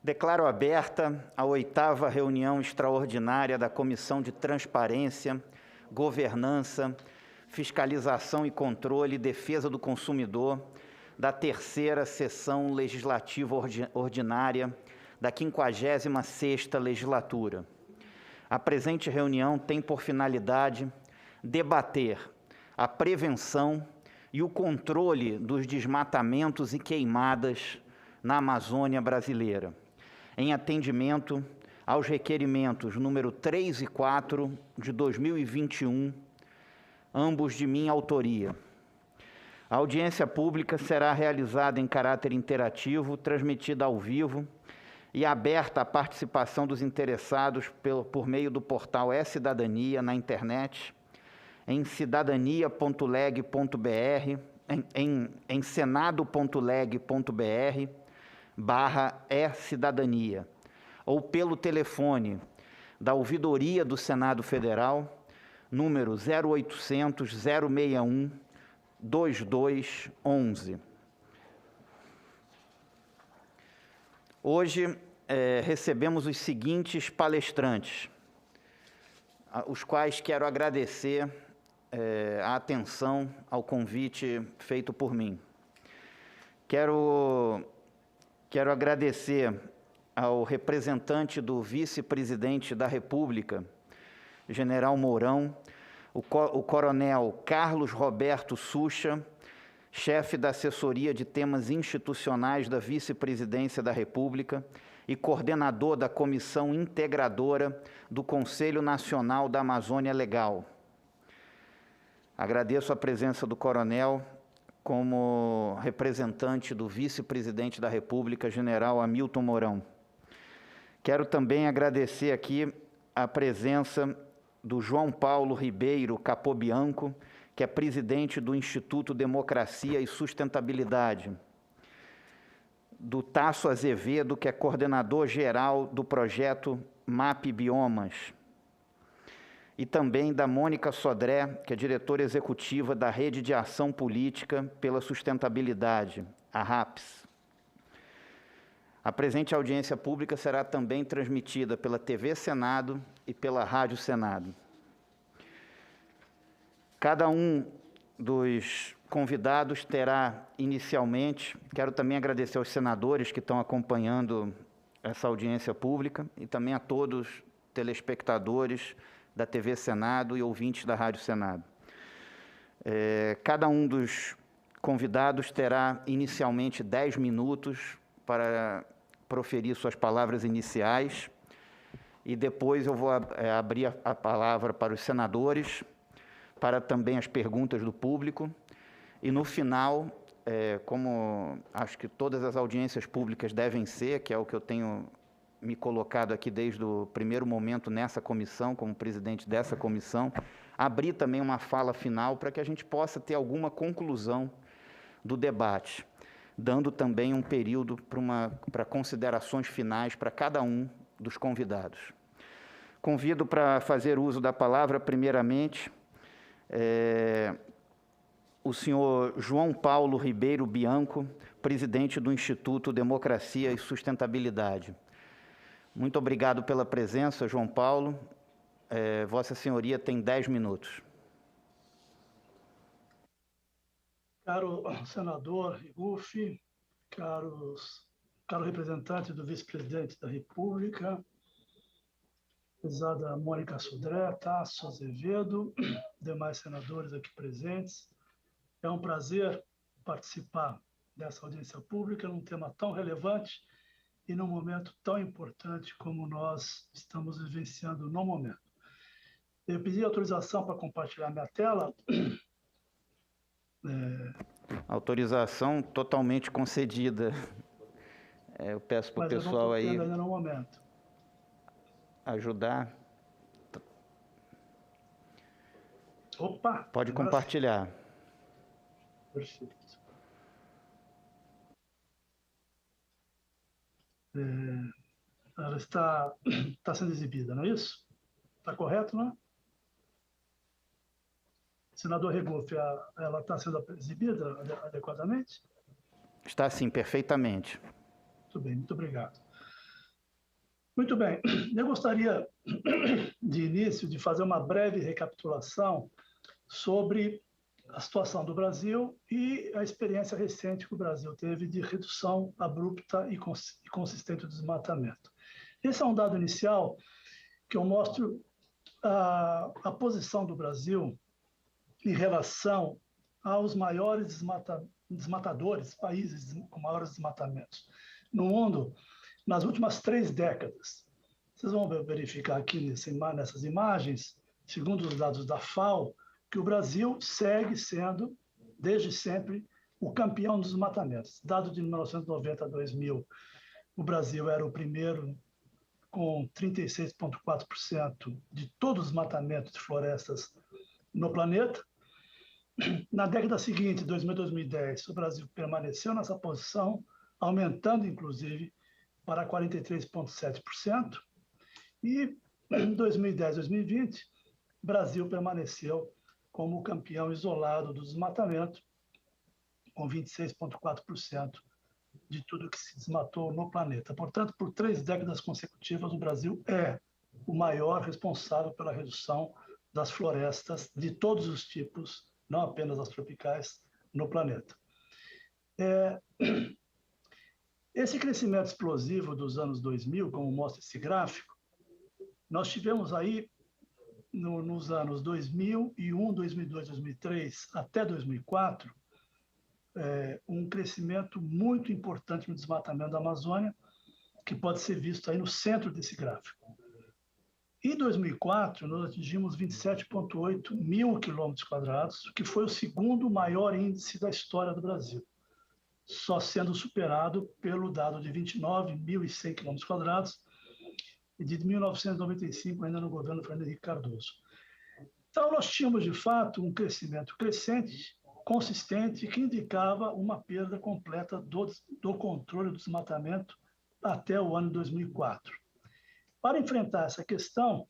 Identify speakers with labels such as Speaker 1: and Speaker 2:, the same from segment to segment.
Speaker 1: Declaro aberta a 8ª reunião extraordinária da Comissão de Transparência, Governança, Fiscalização e Controle e Defesa do Consumidor da 3ª Sessão Legislativa Ordinária da 56ª Legislatura. A presente reunião tem por finalidade debater a prevenção e o controle dos desmatamentos e queimadas na Amazônia brasileira, em atendimento aos requerimentos número 3 e 4 de 2021, ambos de minha autoria. A audiência pública será realizada em caráter interativo, transmitida ao vivo e aberta à participação dos interessados por meio do portal E-Cidadania na internet, em cidadania.leg.br, em senado.leg.br/e-cidadania, ou pelo telefone da Ouvidoria do Senado Federal, número 0800 061 2211. Hoje recebemos os seguintes palestrantes, os quais quero agradecer a atenção ao convite feito por mim. Quero agradecer ao representante do vice-presidente da República, General Mourão, o coronel Carlos Roberto Sucha, chefe da assessoria de temas institucionais da Vice-Presidência da República e coordenador da Comissão Integradora do Conselho Nacional da Amazônia Legal. Agradeço a presença do coronel como representante do vice-presidente da República, general Hamilton Mourão. Quero também agradecer aqui a presença do João Paulo Ribeiro Capobianco, que é presidente do Instituto Democracia e Sustentabilidade, do Tasso Azevedo, que é coordenador geral do projeto MAP Biomas, e também da Mônica Sodré, que é diretora executiva da Rede de Ação Política pela Sustentabilidade, a RAPS. A presente audiência pública será também transmitida pela TV Senado e pela Rádio Senado. Cada um dos convidados terá, inicialmente, quero também agradecer aos senadores que estão acompanhando essa audiência pública e também a todos os telespectadores da TV Senado e ouvintes da Rádio Senado. Cada um dos convidados terá, inicialmente, 10 minutos para proferir suas palavras iniciais e depois eu vou abrir a palavra para os senadores, para também as perguntas do público, e no final, como acho que todas as audiências públicas devem ser, que é o que eu tenho me colocado aqui desde o primeiro momento nessa comissão, como presidente dessa comissão, abrir também uma fala final para que a gente possa ter alguma conclusão do debate, dando também um período para considerações finais para cada um dos convidados. Convido para fazer uso da palavra, primeiramente, o senhor João Paulo Ribeiro Bianco, presidente do Instituto Democracia e Sustentabilidade. Muito obrigado pela presença, João Paulo. Vossa Senhoria tem 10 minutos.
Speaker 2: Caro senador Rigufi, caro representante do vice-presidente da República, prezada Mônica Sodré, Tasso Azevedo, demais senadores aqui presentes, é um prazer participar dessa audiência pública num tema tão relevante e num momento tão importante como nós estamos vivenciando no momento. Eu pedi autorização para compartilhar minha tela.
Speaker 1: Autorização totalmente concedida. Eu peço para o pessoal aí
Speaker 2: ainda no momento.
Speaker 1: Ajudar.
Speaker 2: Opa!
Speaker 1: Pode compartilhar.
Speaker 2: Perfeito. Ela está sendo exibida, não é isso? Está correto, não é? Senador Rigufi, ela está sendo exibida adequadamente?
Speaker 1: Está sim, perfeitamente.
Speaker 2: Muito bem, muito obrigado. Muito bem. Eu gostaria, de início, de fazer uma breve recapitulação sobre a situação do Brasil e a experiência recente que o Brasil teve de redução abrupta e consistente do desmatamento. Esse é um dado inicial que eu mostro a posição do Brasil em relação aos maiores desmatadores, países com maiores desmatamentos no mundo, nas últimas 3 décadas. Vocês vão verificar aqui nessas imagens, segundo os dados da FAO, que o Brasil segue sendo, desde sempre, o campeão dos desmatamentos. Dado de 1990 a 2000, o Brasil era o primeiro, com 36,4% de todos os desmatamentos de florestas no planeta. Na década seguinte, 2000 a 2010, o Brasil permaneceu nessa posição, aumentando, inclusive, para 43,7%. E em 2010 a 2020, o Brasil permaneceu como campeão isolado do desmatamento, com 26,4% de tudo que se desmatou no planeta. Portanto, por 3 décadas consecutivas, o Brasil é o maior responsável pela redução das florestas de todos os tipos, não apenas as tropicais, no planeta. Esse crescimento explosivo dos anos 2000, como mostra esse gráfico, nós tivemos aí, nos anos 2001, 2002, 2003, até 2004, um crescimento muito importante no desmatamento da Amazônia, que pode ser visto aí no centro desse gráfico. Em 2004, nós atingimos 27,8 mil quilômetros quadrados, que foi o segundo maior índice da história do Brasil, só sendo superado pelo dado de 29.100 quilômetros quadrados, e de 1995, ainda no governo Fernando Henrique Cardoso. Então, nós tínhamos, de fato, um crescimento crescente, consistente, que indicava uma perda completa do controle do desmatamento até o ano 2004. Para enfrentar essa questão,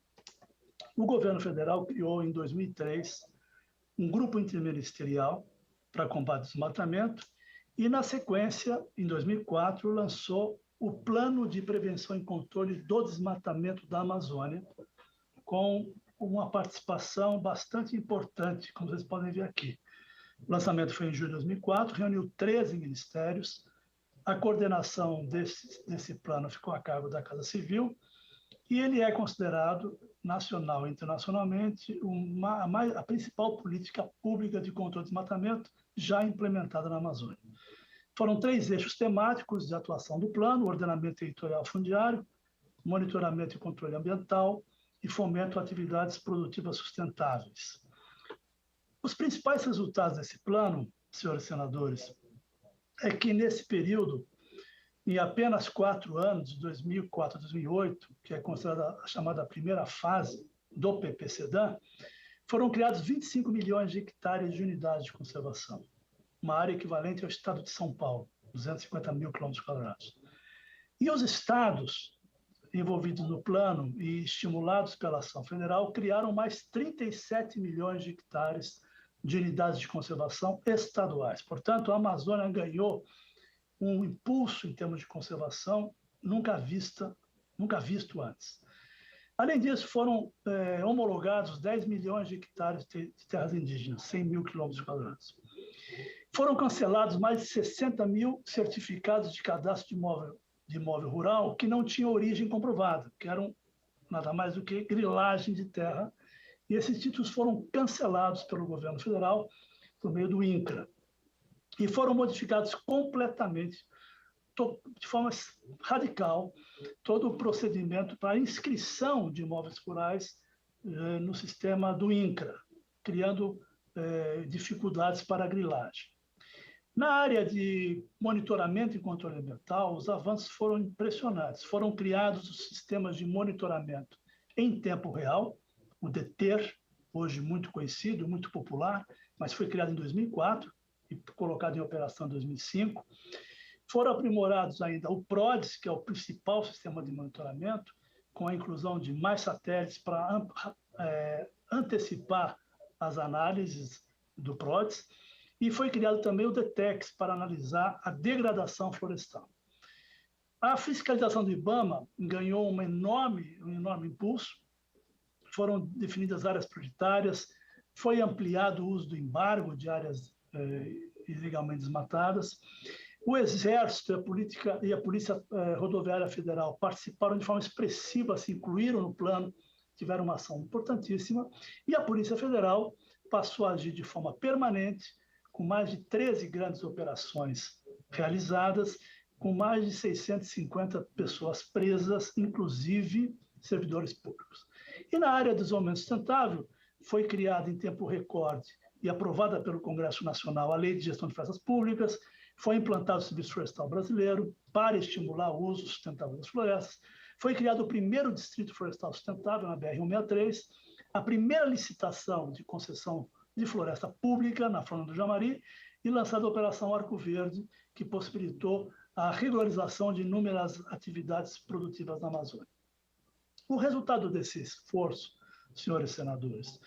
Speaker 2: o governo federal criou, em 2003, um grupo interministerial para combate ao desmatamento e, na sequência, em 2004, lançou o Plano de Prevenção e Controle do Desmatamento da Amazônia, com uma participação bastante importante, como vocês podem ver aqui. O lançamento foi em julho de 2004, reuniu 13 ministérios, a coordenação desse plano ficou a cargo da Casa Civil, e ele é considerado, nacional e internacionalmente, a principal política pública de controle do desmatamento já implementada na Amazônia. Foram 3 eixos temáticos de atuação do plano: ordenamento territorial fundiário, monitoramento e controle ambiental e fomento a atividades produtivas sustentáveis. Os principais resultados desse plano, senhores senadores, é que nesse período, em apenas 4 anos, de 2004 a 2008, que é considerada a chamada primeira fase do PPCDAM, foram criados 25 milhões de hectares de unidades de conservação, uma área equivalente ao estado de São Paulo, 250 mil quilômetros quadrados. E os estados envolvidos no plano e estimulados pela ação federal criaram mais 37 milhões de hectares de unidades de conservação estaduais. Portanto, a Amazônia ganhou um impulso em termos de conservação nunca visto antes. Além disso, foram homologados 10 milhões de hectares de terras indígenas, 100 mil quilômetros quadrados. Foram cancelados mais de 60 mil certificados de cadastro de imóvel rural que não tinham origem comprovada, que eram nada mais do que grilagem de terra, e esses títulos foram cancelados pelo governo federal por meio do INCRA. E foram modificados completamente, de forma radical, todo o procedimento para a inscrição de imóveis rurais no sistema do INCRA, criando dificuldades para a grilagem. Na área de monitoramento e controle ambiental, os avanços foram impressionantes. Foram criados os sistemas de monitoramento em tempo real, o DETER, hoje muito conhecido, muito popular, mas foi criado em 2004 e colocado em operação em 2005. Foram aprimorados ainda o PRODES, que é o principal sistema de monitoramento, com a inclusão de mais satélites para antecipar as análises do PRODES, e foi criado também o DETEX para analisar a degradação florestal. A fiscalização do IBAMA ganhou um enorme impulso, foram definidas áreas prioritárias, foi ampliado o uso do embargo de áreas ilegalmente desmatadas. O Exército e a Polícia Rodoviária Federal participaram de forma expressiva, se incluíram no plano, tiveram uma ação importantíssima, e a Polícia Federal passou a agir de forma permanente, com mais de 13 grandes operações realizadas, com mais de 650 pessoas presas, inclusive servidores públicos. E na área do desenvolvimento sustentável, foi criada em tempo recorde e aprovada pelo Congresso Nacional a Lei de Gestão de Florestas Públicas, foi implantado o Serviço Florestal Brasileiro para estimular o uso sustentável das florestas, foi criado o primeiro Distrito Florestal Sustentável, na BR-163, a primeira licitação de concessão de floresta pública na Fronteira do Jamari e lançada a Operação Arco Verde, que possibilitou a regularização de inúmeras atividades produtivas na Amazônia. O resultado desse esforço, senhores senadores,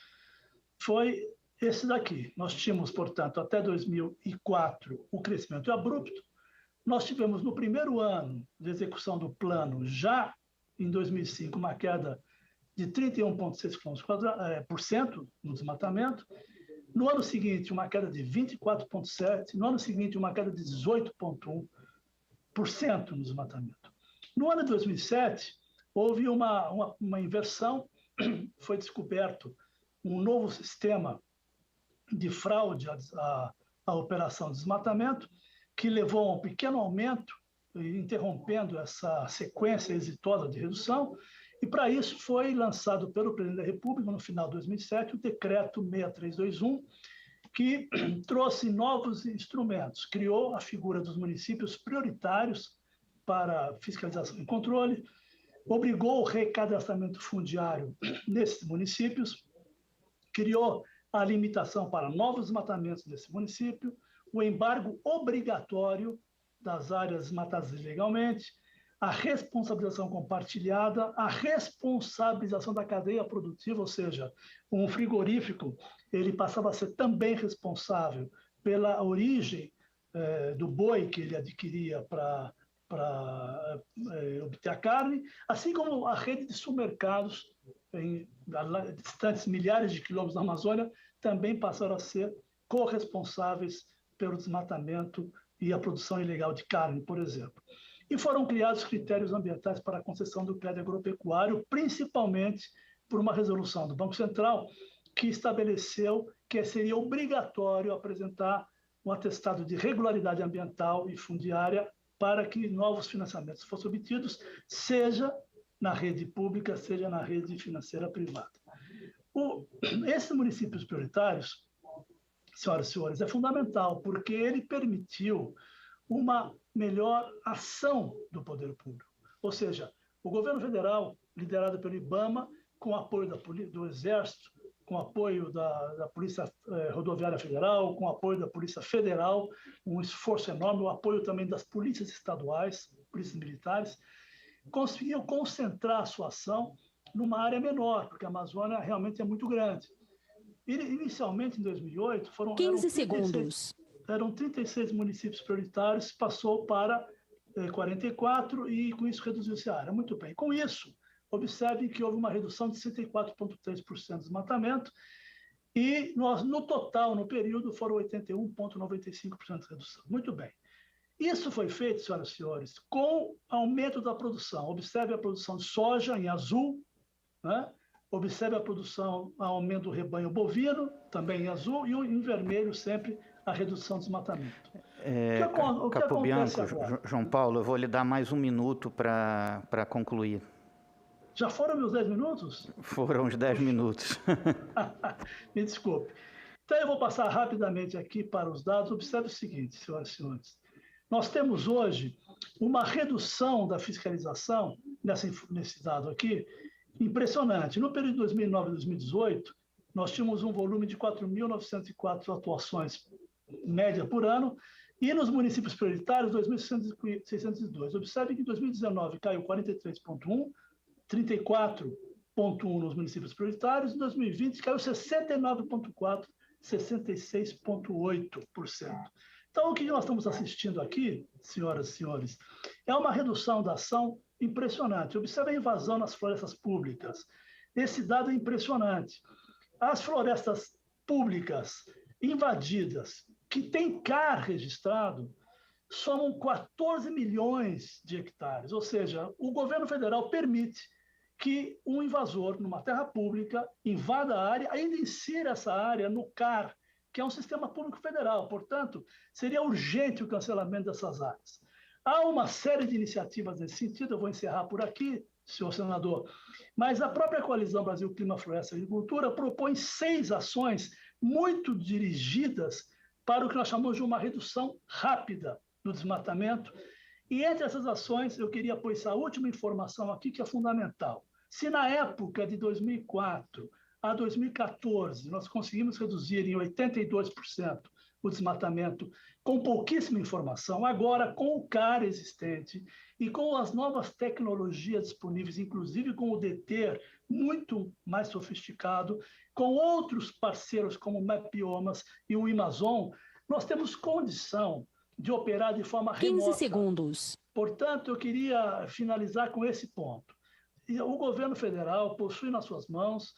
Speaker 2: foi esse daqui. Nós tínhamos, portanto, até 2004, o crescimento abrupto. Nós tivemos, no primeiro ano de execução do plano, já em 2005, uma queda de 31,6% no desmatamento. No ano seguinte, uma queda de 24,7%. No ano seguinte, uma queda de 18,1% no desmatamento. No ano de 2007, houve uma inversão, foi descoberto um novo sistema de fraude à operação de desmatamento, que levou a um pequeno aumento, interrompendo essa sequência exitosa de redução, e para isso foi lançado pelo presidente da República, no final de 2007, o decreto 6321, que trouxe novos instrumentos, criou a figura dos municípios prioritários para fiscalização e controle, obrigou o recadastramento fundiário nesses municípios, criou a limitação para novos desmatamentos desse município, o embargo obrigatório das áreas desmatadas ilegalmente, a responsabilização compartilhada, a responsabilização da cadeia produtiva, ou seja, um frigorífico ele passava a ser também responsável pela origem do boi que ele adquiria para obter a carne, assim como a rede de supermercados em distantes milhares de quilômetros da Amazônia também passaram a ser corresponsáveis pelo desmatamento e a produção ilegal de carne, por exemplo. E foram criados critérios ambientais para a concessão do crédito agropecuário, principalmente por uma resolução do Banco Central que estabeleceu que seria obrigatório apresentar um atestado de regularidade ambiental e fundiária para que novos financiamentos fossem obtidos, seja na rede pública, seja na rede financeira privada. Esses municípios prioritários, senhoras e senhores, é fundamental, porque ele permitiu uma melhor ação do poder público. Ou seja, o governo federal, liderado pelo IBAMA, com apoio do Exército, com apoio da Polícia Rodoviária Federal, com apoio da Polícia Federal, um esforço enorme, o apoio também das polícias estaduais, polícias militares, conseguiu concentrar a sua ação numa área menor, porque a Amazônia realmente é muito grande. Inicialmente, em 2008, eram 36 municípios prioritários, passou para 44 e, com isso, reduziu-se a área. Muito bem. Com isso, observe que houve uma redução de 64,3% do desmatamento e, no total, no período, foram 81,95% de redução. Muito bem. Isso foi feito, senhoras e senhores, com aumento da produção. Observe a produção de soja em azul, né? Observe a produção, aumento do rebanho bovino, também em azul, e em vermelho sempre a redução do desmatamento. O que acontece agora?
Speaker 1: João Paulo, eu vou lhe dar mais um minuto para concluir.
Speaker 2: Já foram meus 10 minutos?
Speaker 1: Foram os 10 minutos.
Speaker 2: Me desculpe. Então, eu vou passar rapidamente aqui para os dados. Observe o seguinte, senhoras e senhores. Nós temos hoje uma redução da fiscalização, nesse dado aqui, impressionante. No período de 2009 a 2018, nós tínhamos um volume de 4.904 atuações média por ano, e nos municípios prioritários, 2.602. Observe que em 2019 caiu 43,1%, 34,1% nos municípios prioritários, em 2020 caiu 69,4%, 66,8%. Então, o que nós estamos assistindo aqui, senhoras e senhores, é uma redução da ação impressionante. Observe a invasão nas florestas públicas. Esse dado é impressionante. As florestas públicas invadidas, que têm CAR registrado, somam 14 milhões de hectares. Ou seja, o governo federal permite que um invasor numa terra pública invada a área, ainda insira essa área no CAR, que é um sistema público federal. Portanto, seria urgente o cancelamento dessas áreas. Há uma série de iniciativas nesse sentido, eu vou encerrar por aqui, senhor senador, mas a própria Coalizão Brasil Clima, Floresta e Agricultura propõe 6 ações muito dirigidas para o que nós chamamos de uma redução rápida do desmatamento. E entre essas ações, eu queria pôr essa última informação aqui, que é fundamental. Se na época de 2004 a 2014 nós conseguimos reduzir em 82% o desmatamento com pouquíssima informação, agora com o CAR existente e com as novas tecnologias disponíveis, inclusive com o DETER muito mais sofisticado, com outros parceiros como o Mapbiomas e o Amazon, nós temos condição de operar de forma remota.
Speaker 3: 15 segundos.
Speaker 2: Portanto, eu queria finalizar com esse ponto. O governo federal possui nas suas mãos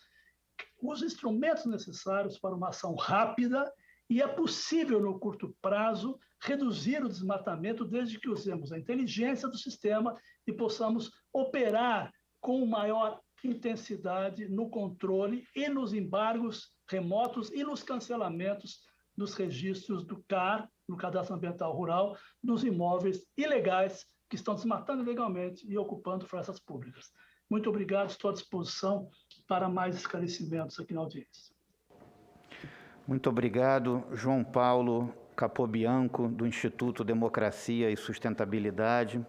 Speaker 2: os instrumentos necessários para uma ação rápida e é possível, no curto prazo, reduzir o desmatamento desde que usemos a inteligência do sistema e possamos operar com maior intensidade no controle e nos embargos remotos e nos cancelamentos dos registros do CAR, no Cadastro Ambiental Rural, dos imóveis ilegais que estão desmatando ilegalmente e ocupando florestas públicas. Muito obrigado, estou à disposição para mais esclarecimentos aqui na audiência.
Speaker 1: Muito obrigado, João Paulo Capobianco, do Instituto Democracia e Sustentabilidade.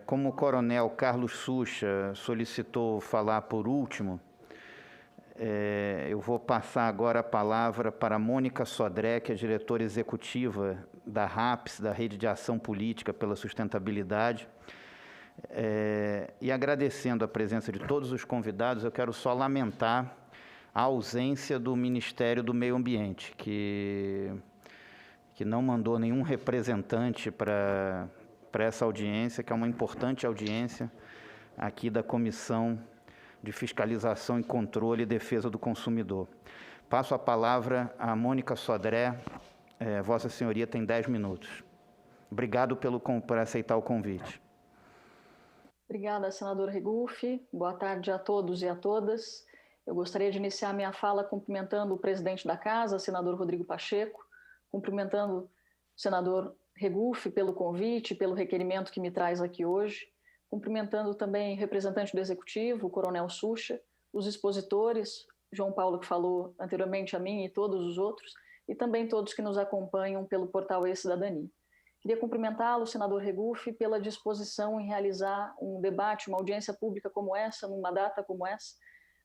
Speaker 1: Como o coronel Carlos Sucha solicitou falar por último, eu vou passar agora a palavra para Mônica Sodré, que é diretora executiva da RAPS, da Rede de Ação Política pela Sustentabilidade. E agradecendo a presença de todos os convidados, eu quero só lamentar a ausência do Ministério do Meio Ambiente, que não mandou nenhum representante para essa audiência, que é uma importante audiência aqui da Comissão de Fiscalização e Controle e Defesa do Consumidor. Passo a palavra a Mônica Sodré. Vossa Senhoria tem 10 minutos. Obrigado por aceitar o convite.
Speaker 4: Obrigada, senador Regufe. Boa tarde a todos e a todas. Eu gostaria de iniciar minha fala cumprimentando o presidente da Casa, senador Rodrigo Pacheco, cumprimentando o senador Regufe pelo convite, pelo requerimento que me traz aqui hoje, cumprimentando também o representante do Executivo, o coronel Sucha, os expositores, João Paulo, que falou anteriormente a mim, e todos os outros, e também todos que nos acompanham pelo portal E-Cidadania. Queria cumprimentá-lo, senador Regufe, pela disposição em realizar um debate, uma audiência pública como essa, numa data como essa,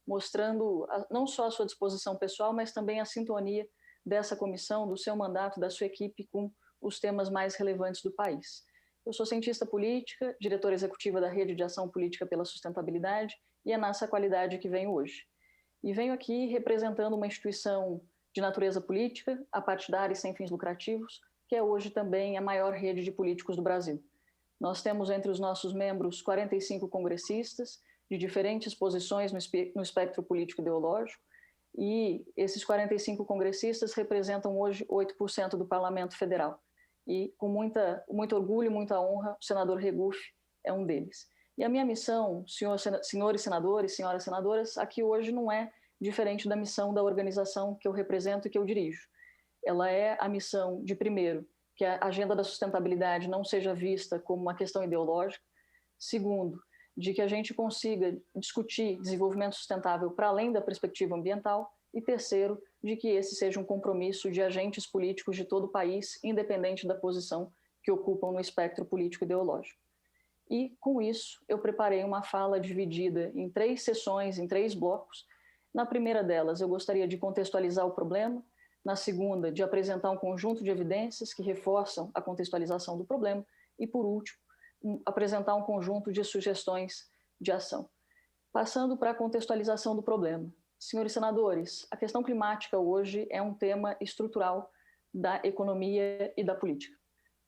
Speaker 4: mostrando não só a sua disposição pessoal, mas também a sintonia dessa comissão, do seu mandato, da sua equipe com os temas mais relevantes do país. Eu sou cientista política, diretora executiva da Rede de Ação Política pela Sustentabilidade, e é nessa qualidade que venho hoje. E venho aqui representando uma instituição de natureza política, apartidária e sem fins lucrativos, que é hoje também a maior rede de políticos do Brasil. Nós temos entre os nossos membros 45 congressistas de diferentes posições no espectro político ideológico, e esses 45 congressistas representam hoje 8% do Parlamento Federal. E com muito orgulho e muita honra, o senador Regufe é um deles. E a minha missão, senhores senadores, senhoras senadoras, aqui hoje não é diferente da missão da organização que eu represento e que eu dirijo. Ela é a missão de, primeiro, que a agenda da sustentabilidade não seja vista como uma questão ideológica. Segundo, de que a gente consiga discutir desenvolvimento sustentável para além da perspectiva ambiental. E terceiro, de que esse seja um compromisso de agentes políticos de todo o país, independente da posição que ocupam no espectro político ideológico. E, com isso, eu preparei uma fala dividida em 3 sessões, em 3 blocos. Na primeira delas, eu gostaria de contextualizar o problema. Na segunda, de apresentar um conjunto de evidências que reforçam a contextualização do problema. E, por último, apresentar um conjunto de sugestões de ação. Passando para a contextualização do problema. Senhores senadores, a questão climática hoje é um tema estrutural da economia e da política.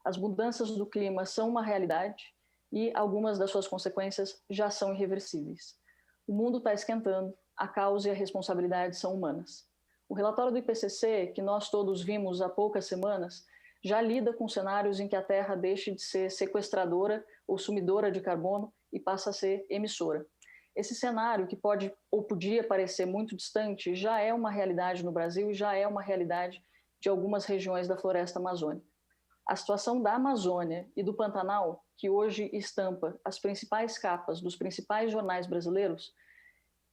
Speaker 4: As mudanças do clima são uma realidade e algumas das suas consequências já são irreversíveis. O mundo está esquentando, a causa e a responsabilidade são humanas. O relatório do IPCC, que nós todos vimos há poucas semanas, já lida com cenários em que a Terra deixe de ser sequestradora ou sumidora de carbono e passa a ser emissora. Esse cenário, que pode ou podia parecer muito distante, já é uma realidade no Brasil e já é uma realidade de algumas regiões da floresta amazônica. A situação da Amazônia e do Pantanal, que hoje estampa as principais capas dos principais jornais brasileiros,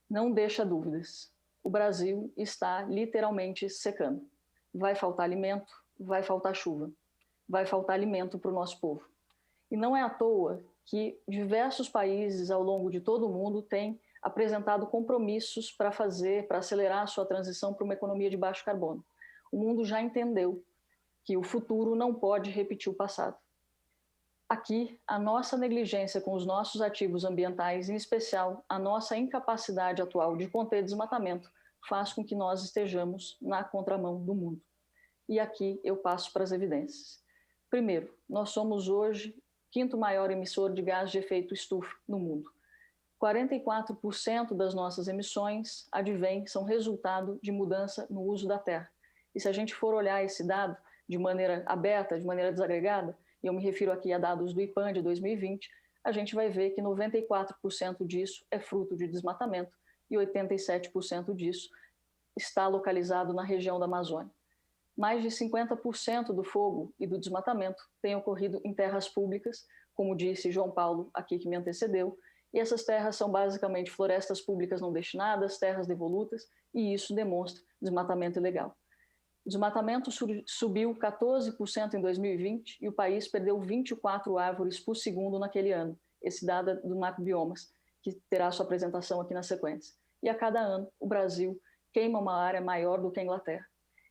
Speaker 4: não deixa dúvidas. O Brasil está literalmente secando. Vai faltar alimento, vai faltar chuva, vai faltar alimento para o nosso povo. E não é à toa que diversos países ao longo de todo o mundo têm apresentado compromissos para acelerar a sua transição para uma economia de baixo carbono. O mundo já entendeu que o futuro não pode repetir o passado. Aqui, a nossa negligência com os nossos ativos ambientais, em especial a nossa incapacidade atual de conter desmatamento, faz com que nós estejamos na contramão do mundo. E aqui eu passo para as evidências. Primeiro, nós somos hoje o quinto maior emissor de gás de efeito estufa no mundo. 44% das nossas emissões são resultado de mudança no uso da terra. E se a gente for olhar esse dado de maneira aberta, de maneira desagregada, e eu me refiro aqui a dados do IPAN de 2020, a gente vai ver que 94% disso é fruto de desmatamento e 87% disso está localizado na região da Amazônia. Mais de 50% do fogo e do desmatamento tem ocorrido em terras públicas, como disse João Paulo aqui que me antecedeu, e essas terras são basicamente florestas públicas não destinadas, terras devolutas, e isso demonstra desmatamento ilegal. O desmatamento subiu 14% em 2020 e o país perdeu 24 árvores por segundo naquele ano. Esse dado é do NACBiomas, que terá sua apresentação aqui na sequência. E a cada ano, o Brasil queima uma área maior do que a Inglaterra.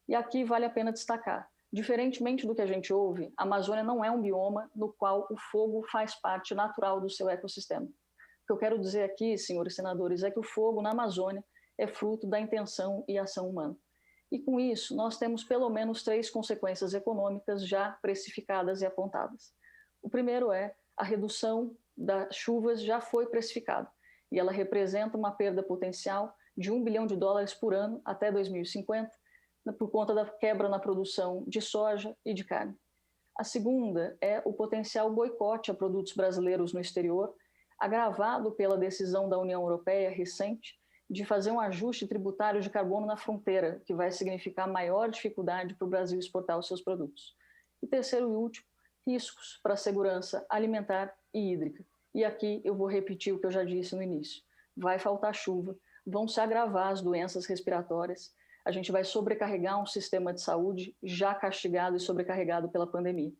Speaker 4: E aqui vale a pena destacar, diferentemente do que a gente ouve, a Amazônia não é um bioma no qual o fogo faz parte natural do seu ecossistema. O que eu quero dizer aqui, senhores senadores, é que o fogo na Amazônia é fruto da intenção e ação humana. E com isso, nós temos pelo menos 3 consequências econômicas já precificadas e apontadas. O primeiro é a redução das chuvas já foi precificada e ela representa uma perda potencial de $1 bilhão por ano até 2050, por conta da quebra na produção de soja e de carne. A segunda é o potencial boicote a produtos brasileiros no exterior, agravado pela decisão da União Europeia recente de fazer um ajuste tributário de carbono na fronteira, que vai significar maior dificuldade para o Brasil exportar os seus produtos. E terceiro e último, riscos para a segurança alimentar e hídrica. E aqui eu vou repetir o que eu já disse no início. Vai faltar chuva, vão se agravar as doenças respiratórias, a gente vai sobrecarregar um sistema de saúde já castigado e sobrecarregado pela pandemia.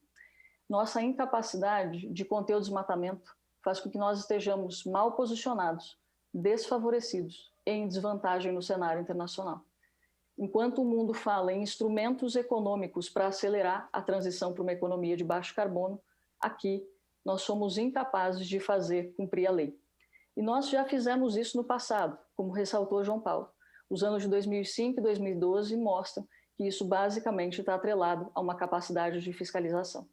Speaker 4: Nossa incapacidade de conter o desmatamento faz com que nós estejamos mal posicionados, desfavorecidos e em desvantagem no cenário internacional. Enquanto o mundo fala em instrumentos econômicos para acelerar a transição para uma economia de baixo carbono, aqui nós somos incapazes de fazer cumprir a lei. E nós já fizemos isso no passado, como ressaltou João Paulo. Os anos de 2005 e 2012 mostram que isso basicamente está atrelado a uma capacidade de fiscalização.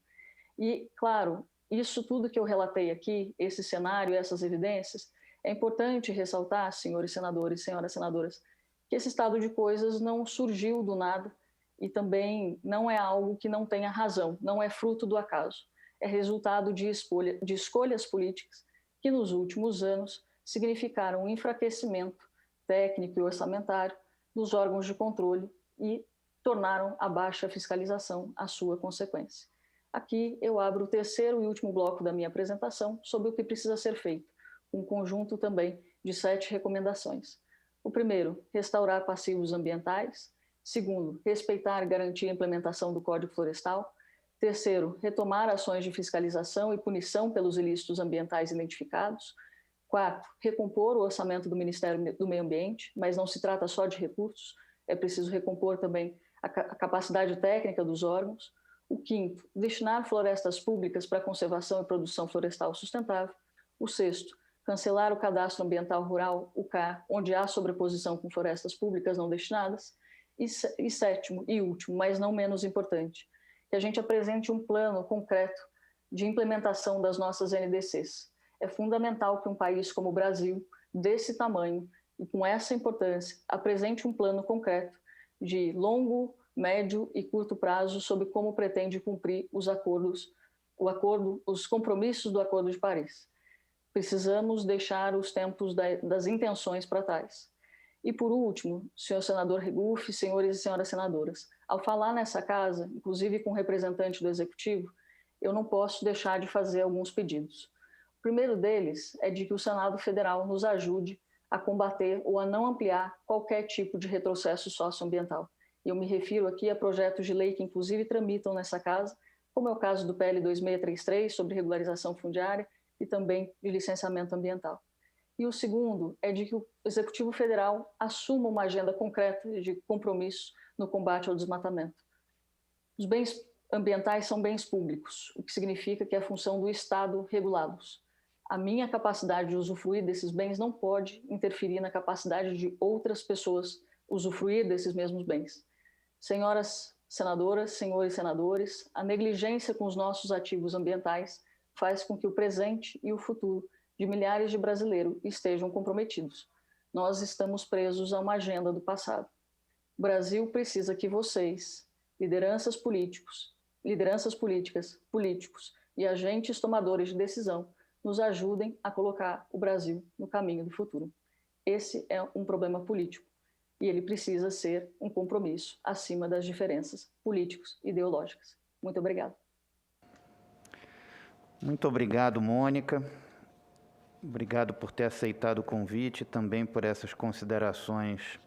Speaker 4: E, claro, isso tudo que eu relatei aqui, esse cenário, essas evidências, é importante ressaltar, senhores senadores, senhoras senadoras, que esse estado de coisas não surgiu do nada e também não é algo que não tenha razão, não é fruto do acaso. É resultado de escolhas políticas que nos últimos anos significaram um enfraquecimento técnico e orçamentário dos órgãos de controle e tornaram a baixa fiscalização a sua consequência. Aqui eu abro o terceiro e último bloco da minha apresentação sobre o que precisa ser feito, um conjunto também de 7 recomendações. O primeiro, restaurar passivos ambientais. Segundo, respeitar e garantir a implementação do Código Florestal. Terceiro, retomar ações de fiscalização e punição pelos ilícitos ambientais identificados. Quarto, recompor o orçamento do Ministério do Meio Ambiente, mas não se trata só de recursos, é preciso recompor também a capacidade técnica dos órgãos. O quinto, destinar florestas públicas para conservação e produção florestal sustentável. O sexto, cancelar o Cadastro Ambiental Rural, o CAR, onde há sobreposição com florestas públicas não destinadas. E sétimo e último, mas não menos importante, que a gente apresente um plano concreto de implementação das nossas NDCs. É fundamental que um país como o Brasil, desse tamanho e com essa importância, apresente um plano concreto de longo, médio e curto prazo sobre como pretende cumprir os compromissos do Acordo de Paris. Precisamos deixar os tempos das intenções para trás. E, por último, senhor senador Regufe, senhores e senhoras senadoras, ao falar nessa casa, inclusive com o representante do Executivo, eu não posso deixar de fazer alguns pedidos. O primeiro deles é de que o Senado Federal nos ajude a combater ou a não ampliar qualquer tipo de retrocesso socioambiental. Eu me refiro aqui a projetos de lei que, inclusive, tramitam nessa casa, como é o caso do PL 2633, sobre regularização fundiária, e também de licenciamento ambiental. E o segundo é de que o Executivo Federal assuma uma agenda concreta de compromisso no combate ao desmatamento. Os bens ambientais são bens públicos, o que significa que é função do Estado regulá-los. A minha capacidade de usufruir desses bens não pode interferir na capacidade de outras pessoas usufruir desses mesmos bens. Senhoras senadoras, senhores senadores, a negligência com os nossos ativos ambientais faz com que o presente e o futuro de milhares de brasileiros estejam comprometidos. Nós estamos presos a uma agenda do passado. O Brasil precisa que vocês, lideranças políticas, políticos e agentes tomadores de decisão, nos ajudem a colocar o Brasil no caminho do futuro. Esse é um problema político e ele precisa ser um compromisso acima das diferenças políticos e ideológicas. Muito obrigada.
Speaker 1: Muito obrigado, Mônica. Obrigado por ter aceitado o convite e também por essas considerações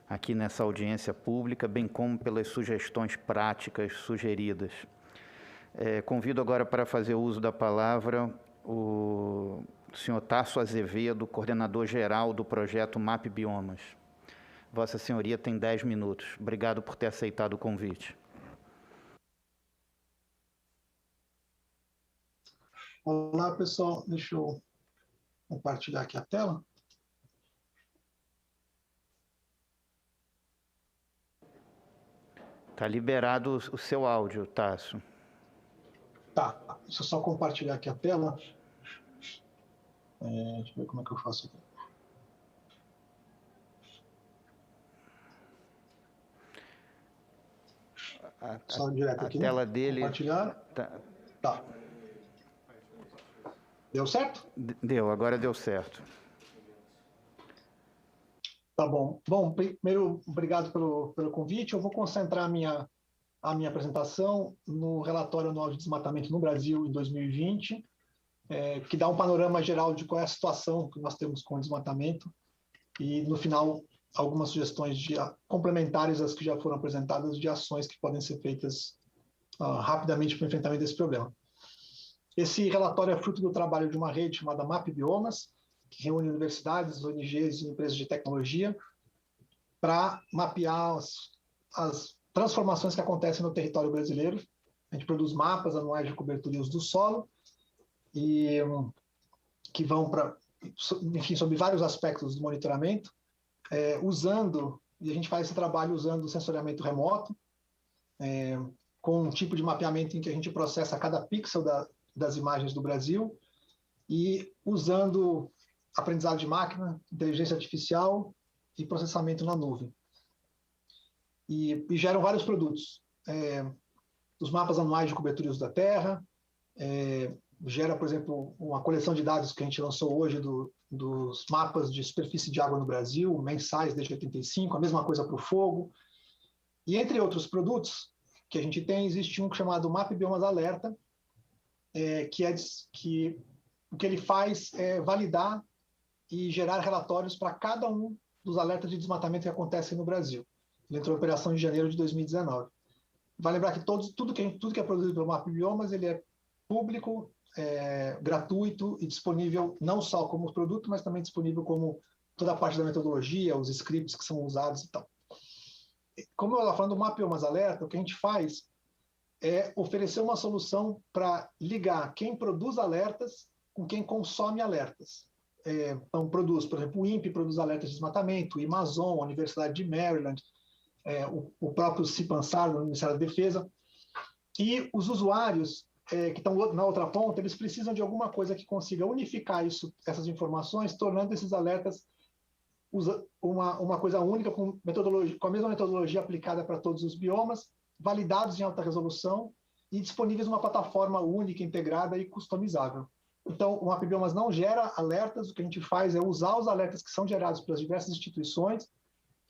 Speaker 1: aqui nessa audiência pública, bem como pelas sugestões práticas sugeridas. Convido agora para fazer uso da palavra o senhor Tasso Azevedo, coordenador-geral do projeto MAP Biomas. Vossa Senhoria tem 10 minutos. Obrigado por ter aceitado o convite.
Speaker 3: Olá, pessoal. Deixa eu compartilhar aqui a tela.
Speaker 1: Está liberado o seu áudio, Tasso.
Speaker 3: Tá, deixa eu só compartilhar aqui a tela. Deixa eu ver como é que eu faço aqui. Só direto aqui,
Speaker 1: a tela
Speaker 3: né?
Speaker 1: dele...
Speaker 3: Compartilhar. Tá. Deu certo?
Speaker 1: Deu, agora deu certo.
Speaker 3: Tá bom. Bom, primeiro, obrigado pelo convite. Eu vou concentrar a minha apresentação no relatório anual de desmatamento no Brasil em 2020, que dá um panorama geral de qual é a situação que nós temos com o desmatamento e, no final, algumas sugestões complementares às que já foram apresentadas de ações que podem ser feitas rapidamente para o enfrentamento desse problema. Esse relatório é fruto do trabalho de uma rede chamada MAP Biomas, que reúne universidades, ONGs e empresas de tecnologia para mapear as transformações que acontecem no território brasileiro. A gente produz mapas anuais de cobertura e uso do solo, e que vão enfim, sobre vários aspectos do monitoramento, e a gente faz esse trabalho usando sensoriamento remoto, com um tipo de mapeamento em que a gente processa cada pixel das imagens do Brasil, e usando aprendizado de máquina, inteligência artificial e processamento na nuvem. E geram vários produtos. Os mapas anuais de cobertura e uso da terra, gera, por exemplo, uma coleção de dados que a gente lançou hoje dos mapas de superfície de água no Brasil, mensais desde 85, a mesma coisa para o fogo. E entre outros produtos que a gente tem, existe um chamado MAP Biomas Alerta, que o que ele faz é validar e gerar relatórios para cada um dos alertas de desmatamento que acontecem no Brasil. Ele entrou em operação em janeiro de 2019. Vai lembrar que tudo que é produzido pelo MAP Biomas, ele é público, gratuito e disponível não só como produto, mas também disponível como toda a parte da metodologia, os scripts que são usados e tal. Como eu estava falando do MAP Biomas Alerta, o que a gente faz é oferecer uma solução para ligar quem produz alertas com quem consome alertas. Então, por exemplo, o INPE produz alertas de desmatamento, o Amazon, a Universidade de Maryland, o próprio CIPANSAR, do Ministério da Defesa, e os usuários que estão na outra ponta, eles precisam de alguma coisa que consiga unificar essas informações, tornando esses alertas uma coisa única, com a mesma metodologia aplicada para todos os biomas, validados em alta resolução e disponíveis numa plataforma única, integrada e customizável. Então, o MapBiomas não gera alertas, o que a gente faz é usar os alertas que são gerados pelas diversas instituições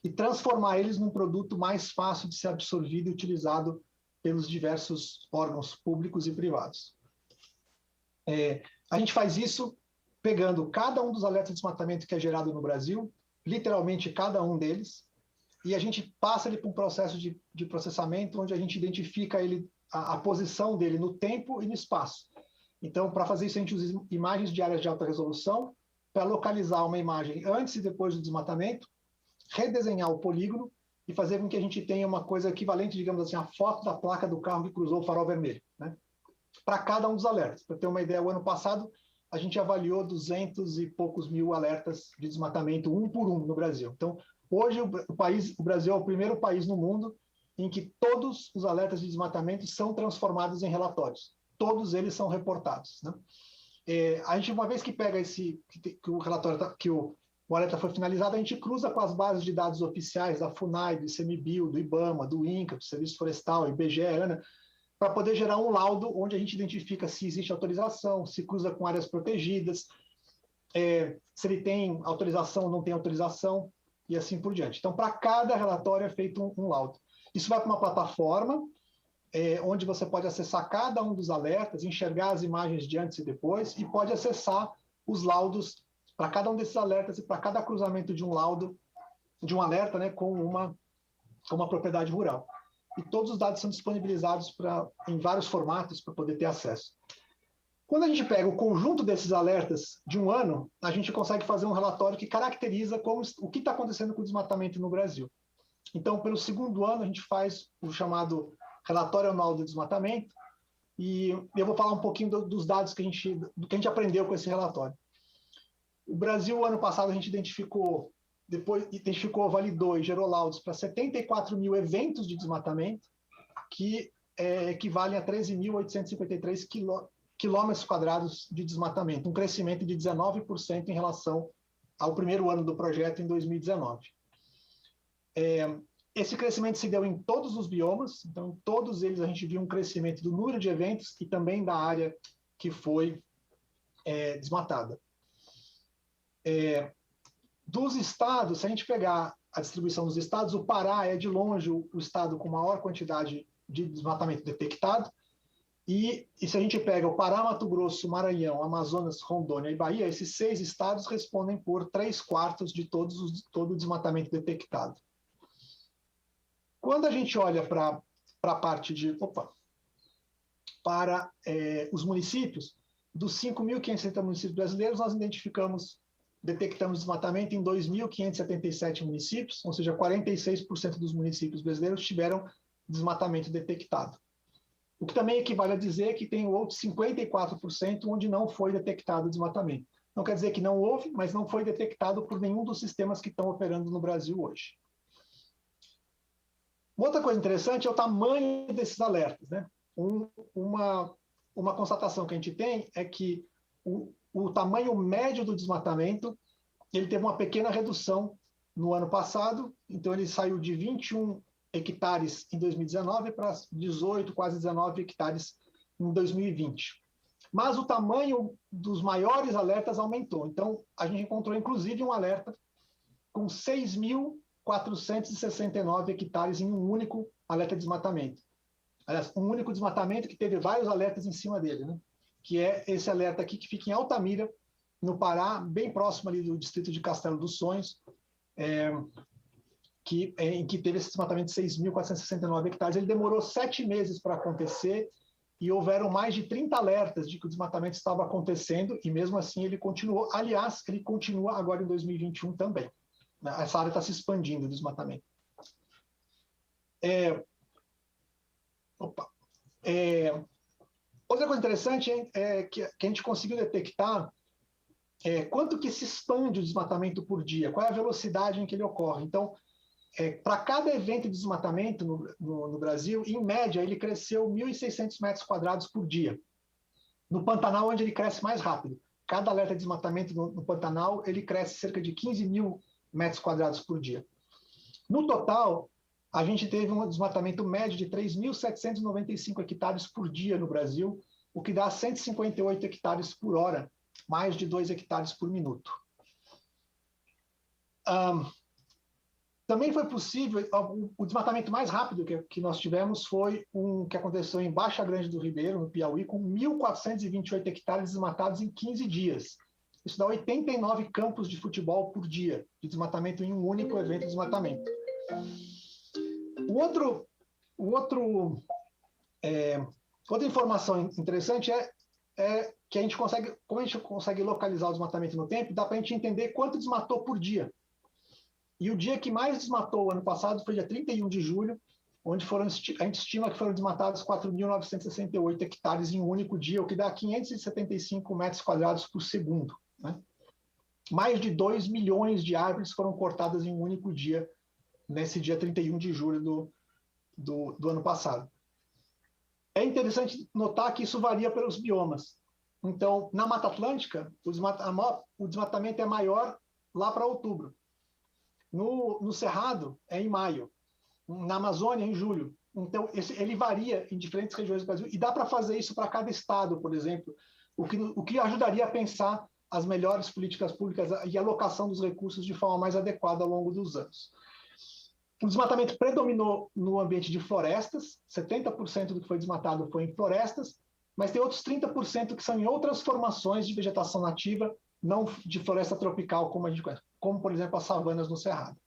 Speaker 3: e transformar eles num produto mais fácil de ser absorvido e utilizado pelos diversos órgãos públicos e privados. A gente faz isso pegando cada um dos alertas de desmatamento que é gerado no Brasil, literalmente cada um deles, e a gente passa ele por um processo de processamento onde a gente identifica a posição dele no tempo e no espaço. Então, para fazer isso, a gente usa imagens de áreas de alta resolução para localizar uma imagem antes e depois do desmatamento, redesenhar o polígono e fazer com que a gente tenha uma coisa equivalente, digamos assim, a foto da placa do carro que cruzou o farol vermelho, né? Para cada um dos alertas. Para ter uma ideia, o ano passado a gente avaliou 200 e poucos mil alertas de desmatamento, um por um, no Brasil. Então, hoje o Brasil é o primeiro país no mundo em que todos os alertas de desmatamento são transformados em relatórios. Todos eles são reportados, né? A gente, uma vez que pega que o relatório, que o alerta foi finalizado, a gente cruza com as bases de dados oficiais da FUNAI, do ICMBio, do IBAMA, do INCRA, do Serviço Florestal, IBGE, ANA, para poder gerar um laudo onde a gente identifica se existe autorização, se cruza com áreas protegidas, se ele tem autorização ou não tem autorização, e assim por diante. Então, para cada relatório é feito um laudo. Isso vai para uma plataforma, onde você pode acessar cada um dos alertas, enxergar as imagens de antes e depois, e pode acessar os laudos para cada um desses alertas e para cada cruzamento de um laudo, de um alerta, né, com uma propriedade rural. E todos os dados são disponibilizados em vários formatos para poder ter acesso. Quando a gente pega o conjunto desses alertas de um ano, a gente consegue fazer um relatório que caracteriza o que está acontecendo com o desmatamento no Brasil. Então, pelo segundo ano, a gente faz o chamado relatório anual do desmatamento, e eu vou falar um pouquinho dos dados do que a gente aprendeu com esse relatório. O Brasil, ano passado, a gente validou e gerou laudos para 74 mil eventos de desmatamento, que equivalem a 13.853 quilômetros quadrados de desmatamento, um crescimento de 19% em relação ao primeiro ano do projeto, em 2019. Esse crescimento se deu em todos os biomas, então em todos eles a gente viu um crescimento do número de eventos e também da área que foi desmatada. Dos estados, se a gente pegar a distribuição dos estados, o Pará é de longe o estado com maior quantidade de desmatamento detectado, e se a gente pega o Pará, Mato Grosso, Maranhão, Amazonas, Rondônia e Bahia, esses 6 estados respondem por 3/4 de todo o desmatamento detectado. Quando a gente olha para a parte para os municípios, dos 5.560 municípios brasileiros, nós detectamos desmatamento em 2.577 municípios, ou seja, 46% dos municípios brasileiros tiveram desmatamento detectado. O que também equivale a dizer que tem outros 54% onde não foi detectado desmatamento. Não quer dizer que não houve, mas não foi detectado por nenhum dos sistemas que estão operando no Brasil hoje. Uma outra coisa interessante é o tamanho desses alertas, né? Uma constatação que a gente tem é que o tamanho médio do desmatamento ele teve uma pequena redução no ano passado, então ele saiu de 21 hectares em 2019 para 18, quase 19 hectares em 2020. Mas o tamanho dos maiores alertas aumentou. Então, a gente encontrou, inclusive, um alerta com 6.469 hectares em um único alerta de desmatamento. Aliás, um único desmatamento que teve vários alertas em cima dele, né? Que é esse alerta aqui que fica em Altamira, no Pará, bem próximo ali do distrito de Castelo dos Sonhos, em que teve esse desmatamento de 6.469 hectares. Ele demorou 7 meses para acontecer e houveram mais de 30 alertas de que o desmatamento estava acontecendo e mesmo assim ele continuou. Aliás, ele continua agora em 2021 também. Essa área está se expandindo, o desmatamento. Outra coisa interessante é que a gente conseguiu detectar quanto que se expande o desmatamento por dia, qual é a velocidade em que ele ocorre. Então, para cada evento de desmatamento no Brasil, em média, ele cresceu 1.600 metros quadrados por dia. No Pantanal, onde ele cresce mais rápido. Cada alerta de desmatamento no Pantanal, ele cresce cerca de 15 mil metros quadrados por dia. No total, a gente teve um desmatamento médio de 3.795 hectares por dia no Brasil, o que dá 158 hectares por hora, mais de 2 hectares por minuto. Também foi possível, o desmatamento mais rápido que nós tivemos foi que aconteceu em Baixa Grande do Ribeiro, no Piauí, com 1.428 hectares desmatados em 15 dias. Isso dá 89 campos de futebol por dia, de desmatamento em um único evento de desmatamento. Outra informação interessante é que como a gente consegue localizar o desmatamento no tempo, dá para a gente entender quanto desmatou por dia. E o dia que mais desmatou o ano passado foi dia 31 de julho, onde a gente estima que foram desmatados 4.968 hectares em um único dia, o que dá 575 metros quadrados por segundo. Né? Mais de 2 milhões de árvores foram cortadas em um único dia, nesse dia 31 de julho do ano passado. É interessante notar que isso varia pelos biomas. Então, na Mata Atlântica, o desmatamento é maior lá para outubro. No Cerrado, é em maio. Na Amazônia, é em julho. Então, ele varia em diferentes regiões do Brasil. E dá para fazer isso para cada estado, por exemplo, o que ajudaria a pensar as melhores políticas públicas e a alocação dos recursos de forma mais adequada ao longo dos anos. O desmatamento predominou no ambiente de florestas, 70% do que foi desmatado foi em florestas, mas tem outros 30% que são em outras formações de vegetação nativa, não de floresta tropical, como a gente conhece, como, por exemplo, as savanas no Cerrado.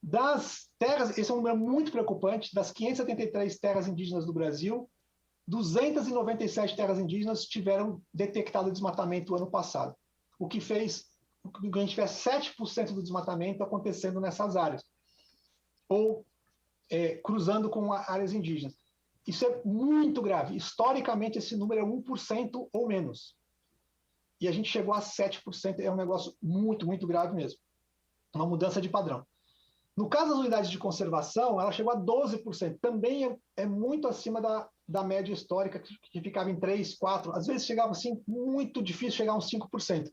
Speaker 3: Das terras, esse é um número muito preocupante, das 573 terras indígenas do Brasil, 297 terras indígenas tiveram detectado desmatamento no ano passado, o que a gente fez 7% do desmatamento acontecendo nessas áreas, ou cruzando com áreas indígenas. Isso é muito grave. Historicamente, esse número é 1% ou menos. E a gente chegou a 7%, é um negócio muito, muito grave mesmo. Uma mudança de padrão. No caso das unidades de conservação, ela chegou a 12%. Também é muito acima da média histórica, que ficava em 3%, 4%. Às vezes chegava assim, muito difícil chegar a uns 5%.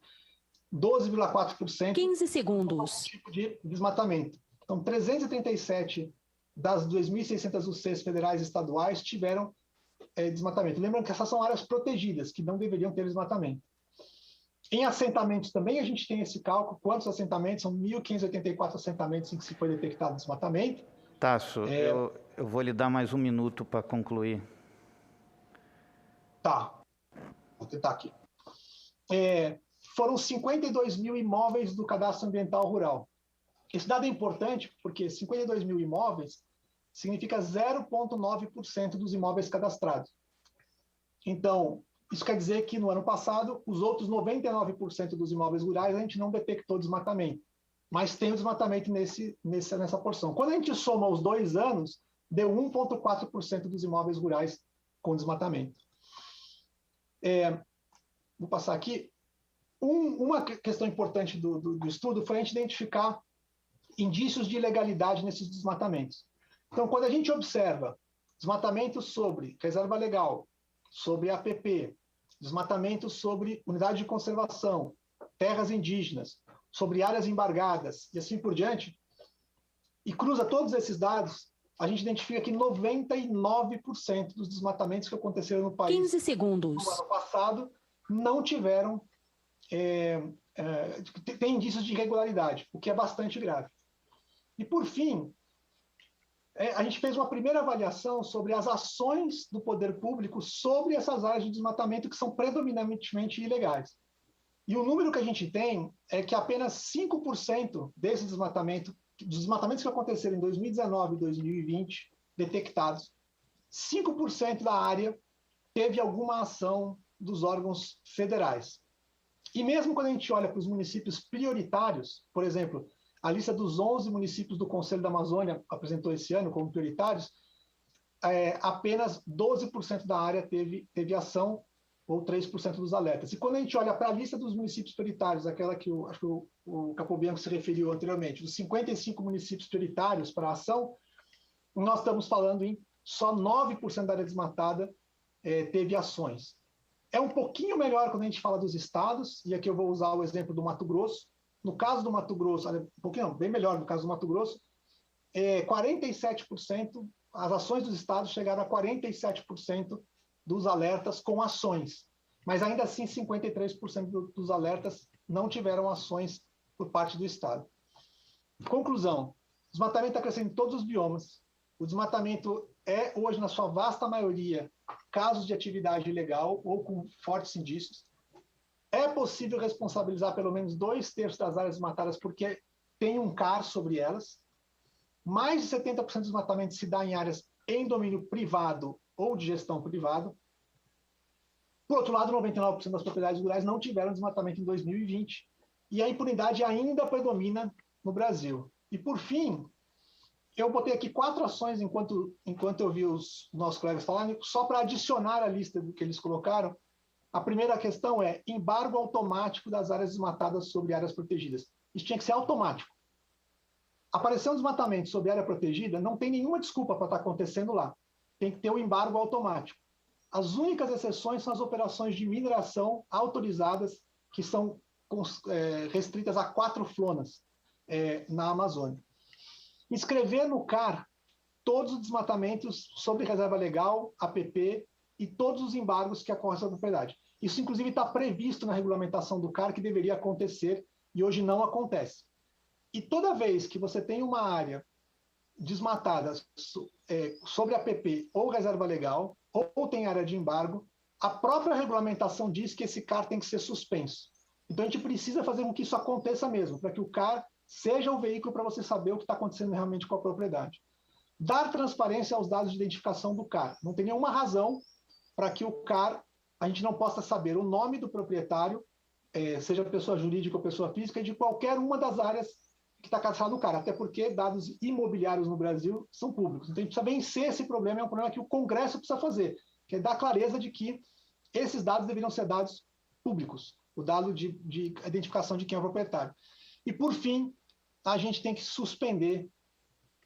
Speaker 3: 12,4%.
Speaker 5: 15 segundos.
Speaker 3: Tipo de desmatamento. Então, 337 das 2.600 UCs federais e estaduais tiveram desmatamento. Lembrando que essas são áreas protegidas, que não deveriam ter desmatamento. Em assentamentos também a gente tem esse cálculo. Quantos assentamentos? São 1.584 assentamentos em que se foi detectado desmatamento.
Speaker 1: Tasso, eu vou lhe dar mais um minuto para concluir.
Speaker 3: Tá. Vou tentar aqui. Foram 52 mil imóveis do Cadastro Ambiental Rural. Esse dado é importante porque 52 mil imóveis significa 0,9% dos imóveis cadastrados. Então, isso quer dizer que no ano passado, os outros 99% dos imóveis rurais a gente não detectou desmatamento, mas tem o desmatamento nessa porção. Quando a gente soma os 2 anos, deu 1,4% dos imóveis rurais com desmatamento. Vou passar aqui. Uma questão importante do estudo foi a gente identificar indícios de ilegalidade nesses desmatamentos. Então, quando a gente observa desmatamento sobre reserva legal, sobre APP, desmatamento sobre unidade de conservação, terras indígenas, sobre áreas embargadas e assim por diante, e cruza todos esses dados, a gente identifica que 99% dos desmatamentos que aconteceram no país
Speaker 5: 15 segundos.
Speaker 3: no ano passado não tiveram tem indícios de irregularidade, o que é bastante grave. E, por fim, a gente fez uma primeira avaliação sobre as ações do poder público sobre essas áreas de desmatamento que são predominantemente ilegais. E o número que a gente tem é que apenas 5% dos desmatamentos que aconteceram em 2019 e 2020, detectados, 5% da área teve alguma ação dos órgãos federais. E mesmo quando a gente olha para os municípios prioritários, por exemplo, a lista dos 11 municípios do Conselho da Amazônia apresentou esse ano como prioritários, apenas 12% da área teve ação ou 3% dos alertas. E quando a gente olha para a lista dos municípios prioritários, aquela que acho que o Capobianco se referiu anteriormente, os 55 municípios prioritários para a ação, nós estamos falando em só 9% da área desmatada teve ações. É um pouquinho melhor quando a gente fala dos estados, e aqui eu vou usar o exemplo do Mato Grosso. No caso do Mato Grosso, um pouquinho, bem melhor no caso do Mato Grosso, 47%, as ações dos estados chegaram a 47% dos alertas com ações, mas ainda assim 53% dos alertas não tiveram ações por parte do estado. Conclusão, o desmatamento está crescendo em todos os biomas, o desmatamento é hoje, na sua vasta maioria, casos de atividade ilegal ou com fortes indícios. É possível responsabilizar pelo menos 2/3 das áreas desmatadas porque tem um CAR sobre elas. Mais de 70% do desmatamento se dá em áreas em domínio privado ou de gestão privada. Por outro lado, 99% das propriedades rurais não tiveram desmatamento em 2020 e a impunidade ainda predomina no Brasil. E, por fim, eu botei aqui 4 ações enquanto eu vi os nossos colegas falarem, só para adicionar à lista do que eles colocaram. A primeira questão é embargo automático das áreas desmatadas sobre áreas protegidas. Isso tinha que ser automático. Apareceu um desmatamento sobre área protegida, não tem nenhuma desculpa para estar acontecendo lá. Tem que ter o embargo automático. As únicas exceções são as operações de mineração autorizadas, que são restritas a 4 flonas na Amazônia. Inscrever no CAR todos os desmatamentos sobre reserva legal, APP e todos os embargos que ocorrem sobre a propriedade. Isso, inclusive, está previsto na regulamentação do CAR, que deveria acontecer e hoje não acontece. E toda vez que você tem uma área desmatada sobre APP ou reserva legal, ou tem área de embargo, a própria regulamentação diz que esse CAR tem que ser suspenso. Então, a gente precisa fazer com que isso aconteça mesmo, para que o CAR seja o veículo para você saber o que está acontecendo realmente com a propriedade. Dar transparência aos dados de identificação do CAR. Não tem nenhuma razão para que o CAR, a gente não possa saber o nome do proprietário, seja pessoa jurídica ou pessoa física, de qualquer uma das áreas que está cadastrado no CAR, até porque dados imobiliários no Brasil são públicos. Então, a gente precisa vencer esse problema, é um problema que o Congresso precisa fazer, que é dar clareza de que esses dados deveriam ser dados públicos, o dado de identificação de quem é o proprietário. E, por fim, a gente tem que suspender,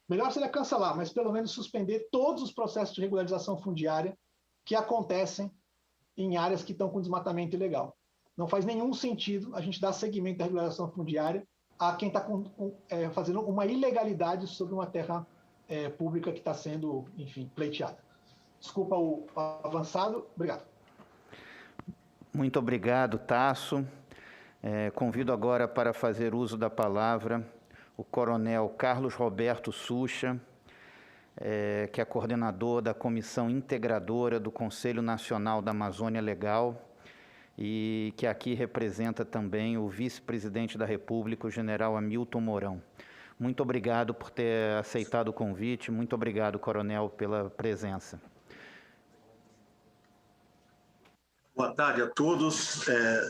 Speaker 3: melhor seria cancelar, mas pelo menos suspender todos os processos de regularização fundiária que acontecem em áreas que estão com desmatamento ilegal. Não faz nenhum sentido a gente dar seguimento à regularização fundiária a quem está fazendo uma ilegalidade sobre uma terra pública que está sendo, enfim, pleiteada. Desculpa o avançado. Obrigado.
Speaker 1: Muito obrigado, Tasso. Convido agora para fazer uso da palavra o coronel Carlos Roberto Sucha, que é coordenador da Comissão Integradora do Conselho Nacional da Amazônia Legal e que aqui representa também o vice-presidente da República, o general Hamilton Mourão. Muito obrigado por ter aceitado o convite. Muito obrigado, coronel, pela presença.
Speaker 5: Boa tarde a todos.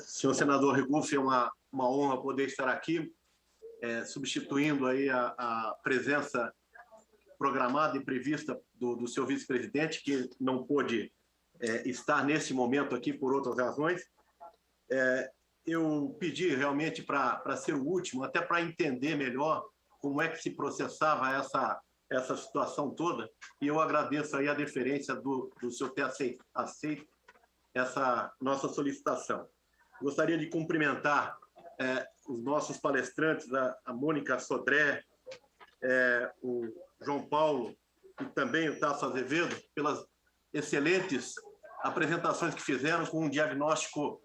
Speaker 5: Senhor senador Regufe, é uma honra poder estar aqui, substituindo aí a presença programada e prevista do seu vice-presidente, que não pôde estar nesse momento aqui por outras razões. Eu pedi realmente para ser o último, até para entender melhor como é que se processava essa situação toda, e eu agradeço aí a deferência do senhor ter aceito essa nossa solicitação. Gostaria de cumprimentar os nossos palestrantes, a Mônica Sodré, o João Paulo e também o Tasso Azevedo, pelas excelentes apresentações que fizeram, com um diagnóstico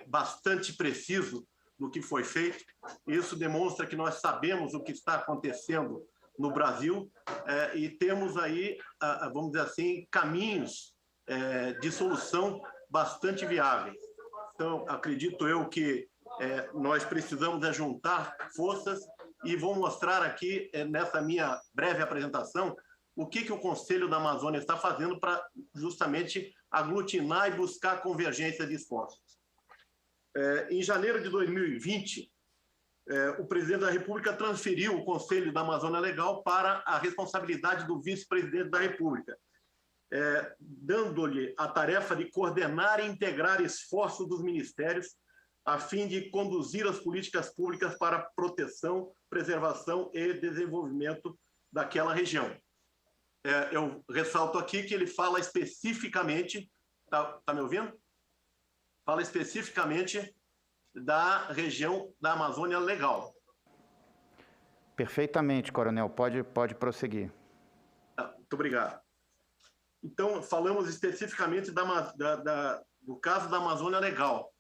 Speaker 5: bastante preciso do que foi feito. Isso demonstra que nós sabemos o que está acontecendo no Brasil e temos aí, vamos dizer assim, caminhos de solução bastante viáveis. Então, acredito eu que nós precisamos juntar forças e vou mostrar aqui, nessa minha breve apresentação, o que o Conselho da Amazônia está fazendo para justamente aglutinar e buscar convergência de esforços. Em janeiro de 2020, o presidente da República transferiu o Conselho da Amazônia Legal para a responsabilidade do vice-presidente da República. dando-lhe a tarefa de coordenar e integrar esforços dos ministérios a fim de conduzir as políticas públicas para proteção, preservação e desenvolvimento daquela região. Eu ressalto aqui que ele fala especificamente, tá me ouvindo? Fala especificamente da região da Amazônia Legal.
Speaker 1: Perfeitamente, coronel. Pode prosseguir.
Speaker 5: Muito obrigado. Então, falamos especificamente do caso da Amazônia Legal.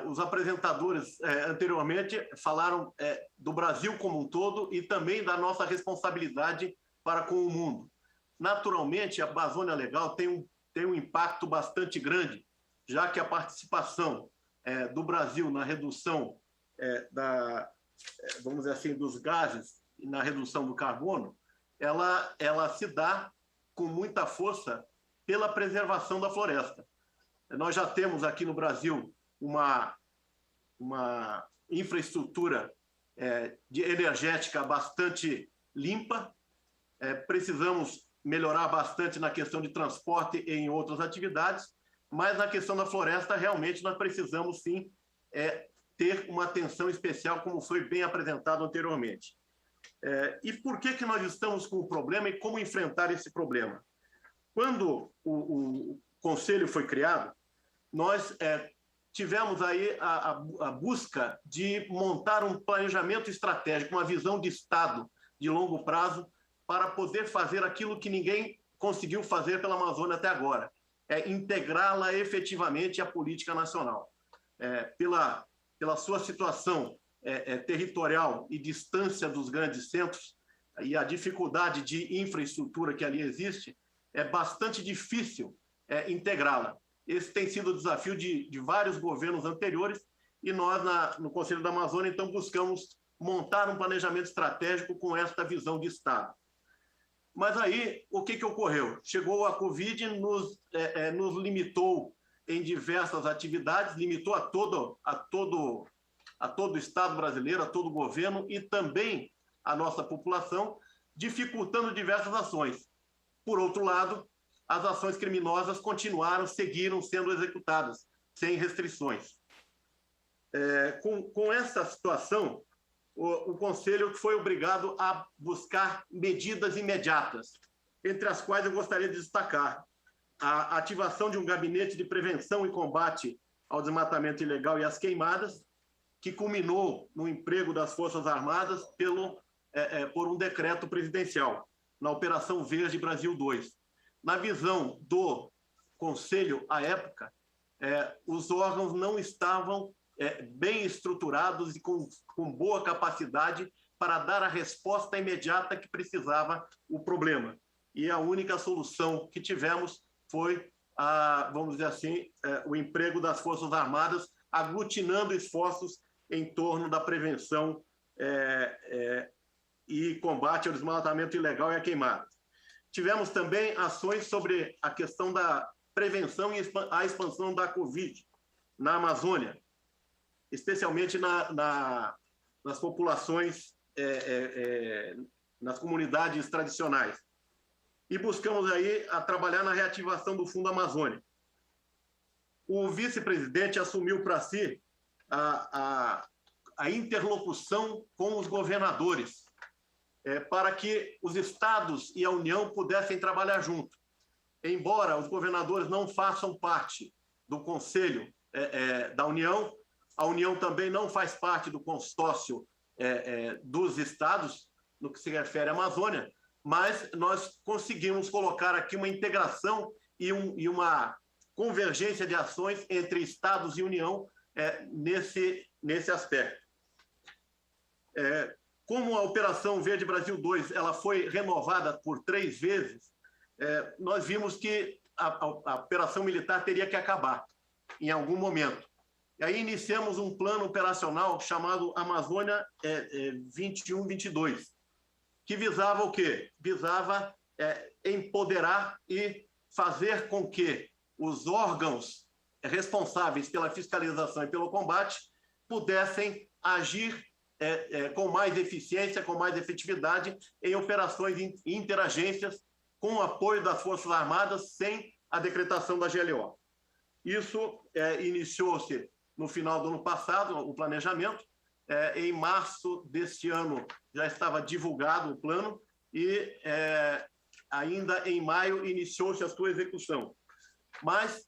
Speaker 5: Os apresentadores anteriormente falaram do Brasil como um todo e também da nossa responsabilidade para com o mundo. Naturalmente, a Amazônia Legal tem um impacto bastante grande, já que a participação do Brasil na redução vamos dizer assim, dos gases e na redução do carbono, ela se dá com muita força pela preservação da floresta. Nós já temos aqui no Brasil uma infraestrutura energética bastante limpa, precisamos melhorar bastante na questão de transporte e em outras atividades, mas na questão da floresta, realmente, nós precisamos, sim, ter uma atenção especial, como foi bem apresentado anteriormente. E por que nós estamos com o problema e como enfrentar esse problema? Quando o Conselho foi criado, nós tivemos aí a busca de montar um planejamento estratégico, uma visão de Estado de longo prazo, para poder fazer aquilo que ninguém conseguiu fazer pela Amazônia até agora, integrá-la efetivamente à política nacional. Pela sua situação territorial e distância dos grandes centros e a dificuldade de infraestrutura que ali existe, é bastante difícil integrá-la. Esse tem sido o desafio de vários governos anteriores e nós, no Conselho da Amazônia, então, buscamos montar um planejamento estratégico com esta visão de Estado. Mas aí, o que ocorreu? Chegou a Covid, nos limitou em diversas atividades, limitou a todo o Estado brasileiro, a todo o governo e também a nossa população, dificultando diversas ações. Por outro lado, as ações criminosas seguiram sendo executadas, sem restrições. Com essa situação, o Conselho foi obrigado a buscar medidas imediatas, entre as quais eu gostaria de destacar a ativação de um gabinete de prevenção e combate ao desmatamento ilegal e às queimadas, que culminou no emprego das Forças Armadas por um decreto presidencial, na Operação Verde Brasil 2. Na visão do Conselho, à época, os órgãos não estavam bem estruturados e com boa capacidade para dar a resposta imediata que precisava o problema. E a única solução que tivemos foi, vamos dizer assim, o emprego das Forças Armadas, aglutinando esforços em torno da prevenção e combate ao desmatamento ilegal e à queimada. Tivemos também ações sobre a questão da prevenção e a expansão da Covid na Amazônia, especialmente nas populações, nas comunidades tradicionais. E buscamos aí trabalhar na reativação do Fundo Amazônia. O vice-presidente assumiu para si a interlocução com os governadores, para que os estados e a União pudessem trabalhar junto. Embora os governadores não façam parte do Conselho da União, a União também não faz parte do consórcio dos estados, no que se refere à Amazônia, mas nós conseguimos colocar aqui uma integração e uma convergência de ações entre estados e União nesse aspecto. Como a Operação Verde Brasil 2 ela foi renovada por 3 vezes, nós vimos que a operação militar teria que acabar em algum momento. E aí iniciamos um plano operacional chamado Amazônia 21-22, que visava o quê? Visava empoderar e fazer com que os órgãos responsáveis pela fiscalização e pelo combate pudessem agir com mais eficiência, com mais efetividade em operações interagências com o apoio das Forças Armadas sem a decretação da GLO. Isso iniciou-se no final do ano passado, o planejamento. Em março deste ano já estava divulgado o plano e ainda em maio iniciou-se a sua execução. Mas,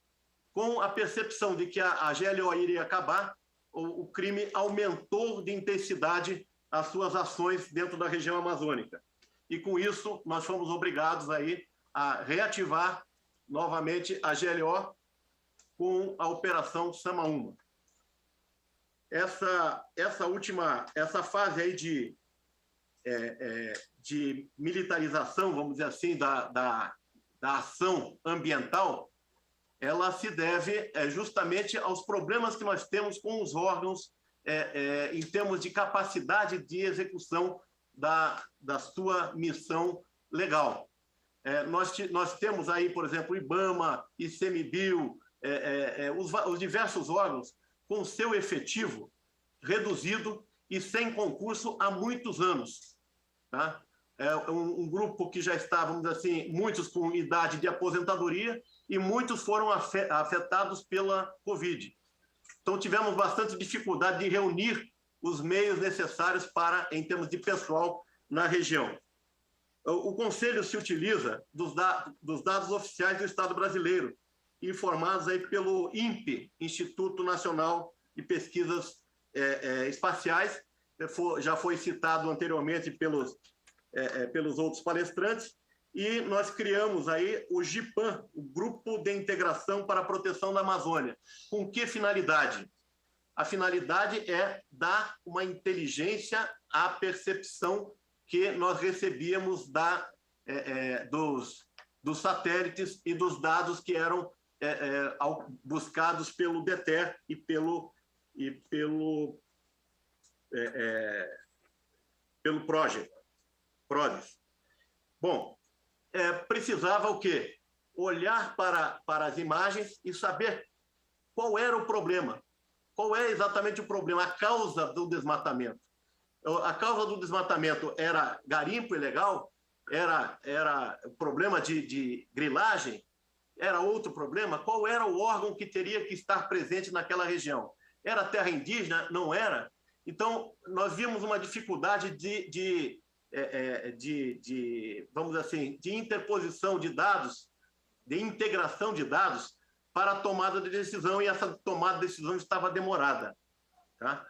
Speaker 5: com a percepção de que a GLO iria acabar, o crime aumentou de intensidade as suas ações dentro da região amazônica. E, com isso, nós fomos obrigados aí a reativar novamente a GLO com a Operação Samaúma. Essa fase aí de militarização, vamos dizer assim, da ação ambiental, ela se deve justamente aos problemas que nós temos com os órgãos em termos de capacidade de execução da sua missão legal. Nós temos aí, por exemplo, o IBAMA, ICMBio, os diversos órgãos com seu efetivo reduzido e sem concurso há muitos anos. Tá? Um grupo que já está, vamos dizer assim, muitos com idade de aposentadoria e muitos foram afetados pela Covid. Então, tivemos bastante dificuldade de reunir os meios necessários em termos de pessoal na região. O Conselho se utiliza dos dados oficiais do Estado brasileiro, informados aí pelo INPE, Instituto Nacional de Pesquisas Espaciais, já foi citado anteriormente pelos outros palestrantes, e nós criamos aí o GIPAM, o Grupo de Integração para a Proteção da Amazônia. Com que finalidade? A finalidade é dar uma inteligência à percepção que nós recebíamos dos satélites e dos dados que eram buscados pelo DETER e pelo PRODES. Bom, precisava o quê? Olhar para as imagens e saber qual era o problema. Qual é exatamente o problema, a causa do desmatamento? A causa do desmatamento era garimpo ilegal? Era problema de grilagem? Era outro problema? Qual era o órgão que teria que estar presente naquela região? Era terra indígena? Não era? Então, nós vimos uma dificuldade vamos dizer assim, de interposição de dados, de integração de dados para a tomada de decisão, e essa tomada de decisão estava demorada. Tá?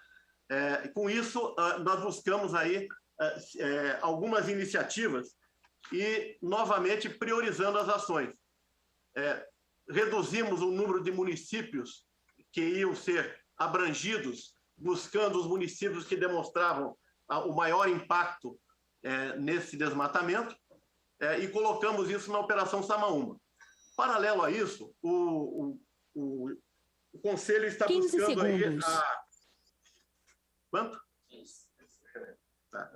Speaker 5: Com isso, nós buscamos aí algumas iniciativas e, novamente, priorizando as ações. Reduzimos o número de municípios que iam ser abrangidos, buscando os municípios que demonstravam o maior impacto nesse desmatamento, e colocamos isso na Operação Samaúma. Paralelo a isso, o Conselho está buscando aí Quanto? Tá.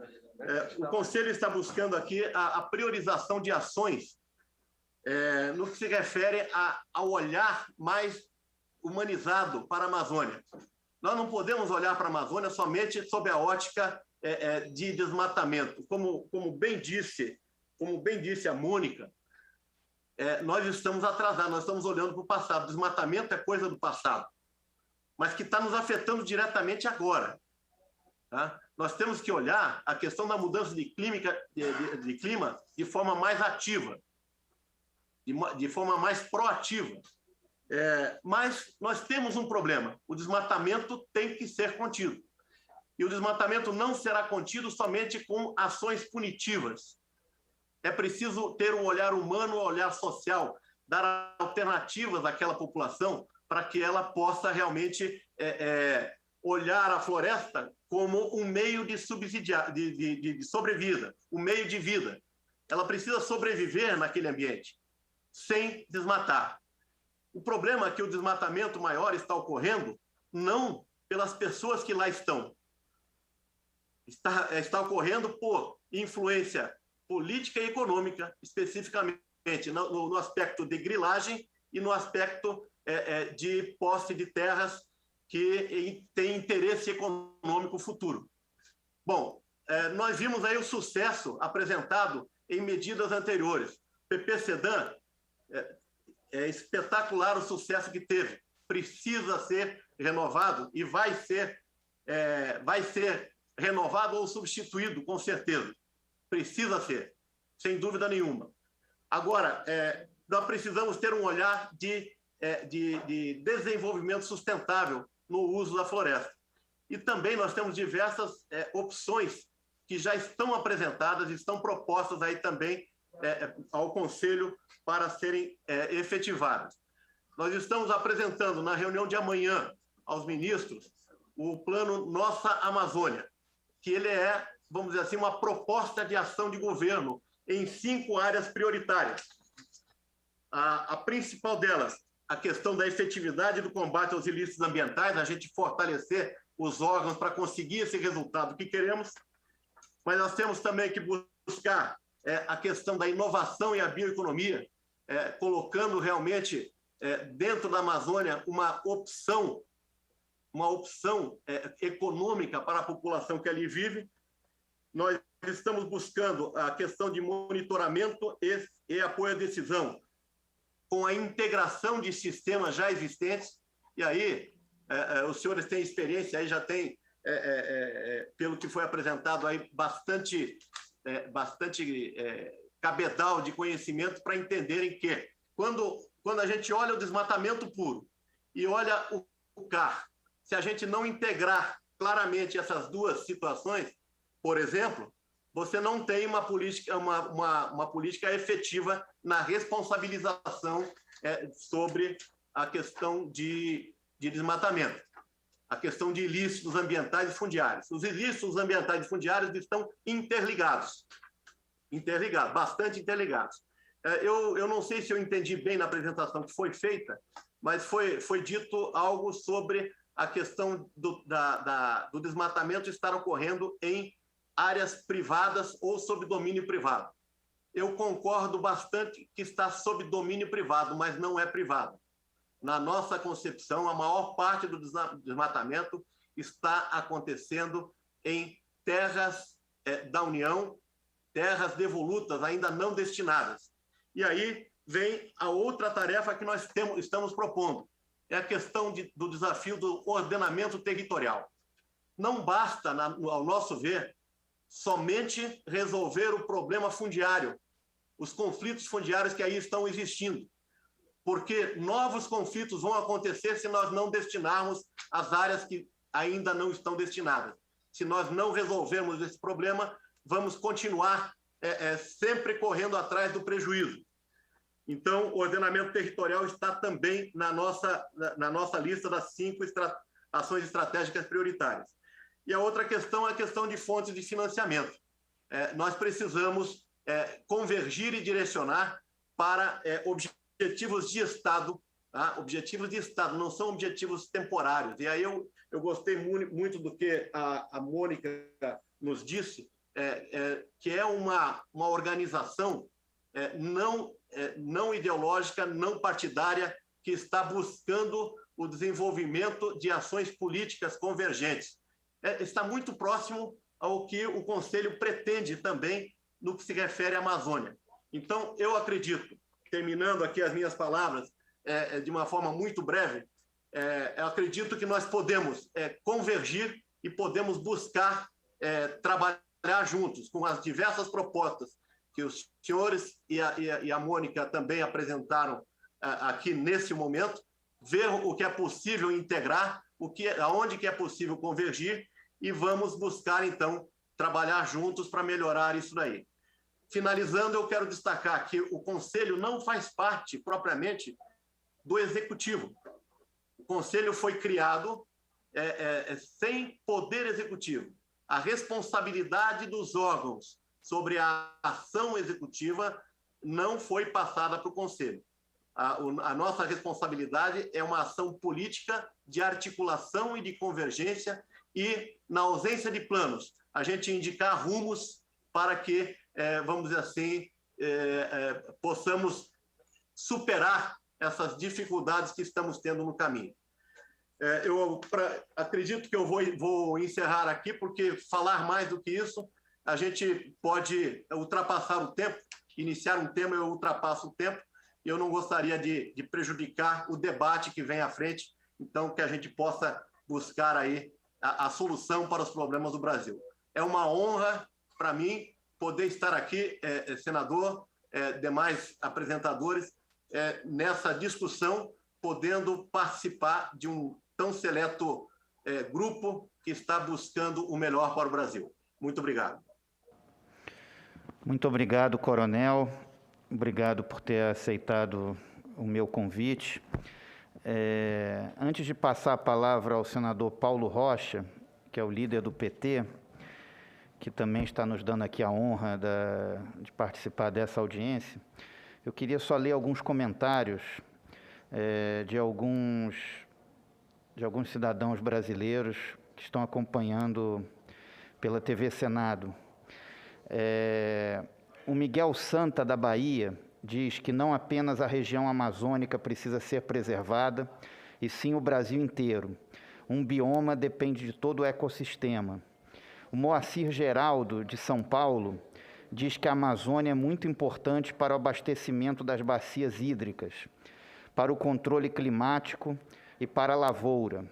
Speaker 5: O Conselho está buscando aqui a priorização de ações no que se refere ao olhar mais humanizado para a Amazônia. Nós não podemos olhar para a Amazônia somente sob a ótica de desmatamento. Como bem disse a Mônica, nós estamos atrasados, nós estamos olhando para o passado. Desmatamento é coisa do passado, mas que está nos afetando diretamente agora. Tá? Nós temos que olhar a questão da mudança de clima de forma mais ativa, de forma mais proativa. Mas nós temos um problema: o desmatamento tem que ser contido. E o desmatamento não será contido somente com ações punitivas. É preciso ter um olhar humano, um olhar social, dar alternativas àquela população para que ela possa realmente olhar a floresta como um meio de sobrevida, um meio de vida. Ela precisa sobreviver naquele ambiente, sem desmatar. O problema é que o desmatamento maior está ocorrendo não pelas pessoas que lá estão. Está ocorrendo por influência política e econômica, especificamente no aspecto de grilagem e no aspecto de posse de terras que tem interesse econômico futuro. Bom, nós vimos aí o sucesso apresentado em medidas anteriores. PP Sedan é espetacular o sucesso que teve. Precisa ser renovado e vai ser renovado ou substituído, com certeza. Precisa ser, sem dúvida nenhuma. Agora, nós precisamos ter um olhar de desenvolvimento sustentável no uso da floresta. E também nós temos diversas opções que já estão apresentadas, estão propostas aí também ao Conselho para serem efetivadas. Nós estamos apresentando na reunião de amanhã aos ministros o plano Nossa Amazônia, que ele é, vamos dizer assim, uma proposta de ação de governo em 5 áreas prioritárias. A principal delas, a questão da efetividade do combate aos ilícitos ambientais, a gente fortalecer os órgãos para conseguir esse resultado que queremos, mas nós temos também que buscar a questão da inovação e a bioeconomia, colocando realmente dentro da Amazônia uma opção econômica para a população que ali vive. Nós estamos buscando a questão de monitoramento e apoio à decisão, com a integração de sistemas já existentes, e aí os senhores têm experiência, aí já tem, pelo que foi apresentado, aí bastante cabedal de conhecimento para entenderem que, quando a gente olha o desmatamento puro e olha o CAR, se a gente não integrar claramente essas duas situações, por exemplo, você não tem uma política efetiva na responsabilização sobre a questão de desmatamento, a questão de ilícitos ambientais e fundiários. Os ilícitos ambientais e fundiários estão interligados, bastante interligados. Eu não sei se eu entendi bem na apresentação que foi feita, mas foi dito algo sobre a questão do desmatamento estar ocorrendo em áreas privadas ou sob domínio privado. Eu concordo bastante que está sob domínio privado, mas não é privado. Na nossa concepção, a maior parte do desmatamento está acontecendo em terras da União, terras devolutas, ainda não destinadas. E aí vem a outra tarefa que nós estamos propondo, é a questão do desafio do ordenamento territorial. Não basta, ao nosso ver, somente resolver o problema fundiário, os conflitos fundiários que aí estão existindo, porque novos conflitos vão acontecer se nós não destinarmos as áreas que ainda não estão destinadas. Se nós não resolvermos esse problema, vamos continuar sempre correndo atrás do prejuízo. Então, o ordenamento territorial está também na nossa lista das 5 ações estratégicas prioritárias. E a outra questão é a questão de fontes de financiamento. Nós precisamos convergir e direcionar para objetivos de Estado, tá? Objetivos de Estado, não são objetivos temporários. E aí eu gostei muito do que a Mônica nos disse, que é uma organização não ideológica, não partidária, que está buscando o desenvolvimento de ações políticas convergentes. Está muito próximo ao que o Conselho pretende também no que se refere à Amazônia. Então, eu acredito, terminando aqui as minhas palavras de uma forma muito breve, eu acredito que nós podemos convergir e podemos buscar trabalhar juntos com as diversas propostas que os senhores e a Mônica também apresentaram aqui nesse momento, ver o que é possível integrar, aonde que é possível convergir, e vamos buscar, então, trabalhar juntos para melhorar isso daí. Finalizando, eu quero destacar que o Conselho não faz parte, propriamente, do Executivo. O Conselho foi criado sem poder executivo. A responsabilidade dos órgãos sobre a ação executiva não foi passada para o Conselho. A nossa responsabilidade é uma ação política de articulação e de convergência e, na ausência de planos, a gente indicar rumos para que, vamos dizer assim, possamos superar essas dificuldades que estamos tendo no caminho. Acredito que eu vou encerrar aqui, porque falar mais do que isso, a gente pode ultrapassar o tempo, iniciar um tema, eu ultrapasso o tempo, e eu não gostaria de prejudicar o debate que vem à frente, então que a gente possa buscar aí a solução para os problemas do Brasil. É uma honra para mim poder estar aqui, senador, demais apresentadores, nessa discussão, podendo participar de um tão seleto grupo que está buscando o melhor para o Brasil. Muito obrigado.
Speaker 1: Muito obrigado, coronel. Obrigado por ter aceitado o meu convite. Antes de passar a palavra ao senador Paulo Rocha, que é o líder do PT, que também está nos dando aqui a honra de participar dessa audiência, eu queria só ler alguns comentários de alguns cidadãos brasileiros que estão acompanhando pela TV Senado. O Miguel Santa, da Bahia, diz que não apenas a região amazônica precisa ser preservada, e sim o Brasil inteiro. Um bioma depende de todo o ecossistema. O Moacir Geraldo, de São Paulo, diz que a Amazônia é muito importante para o abastecimento das bacias hídricas, para o controle climático e para a lavoura.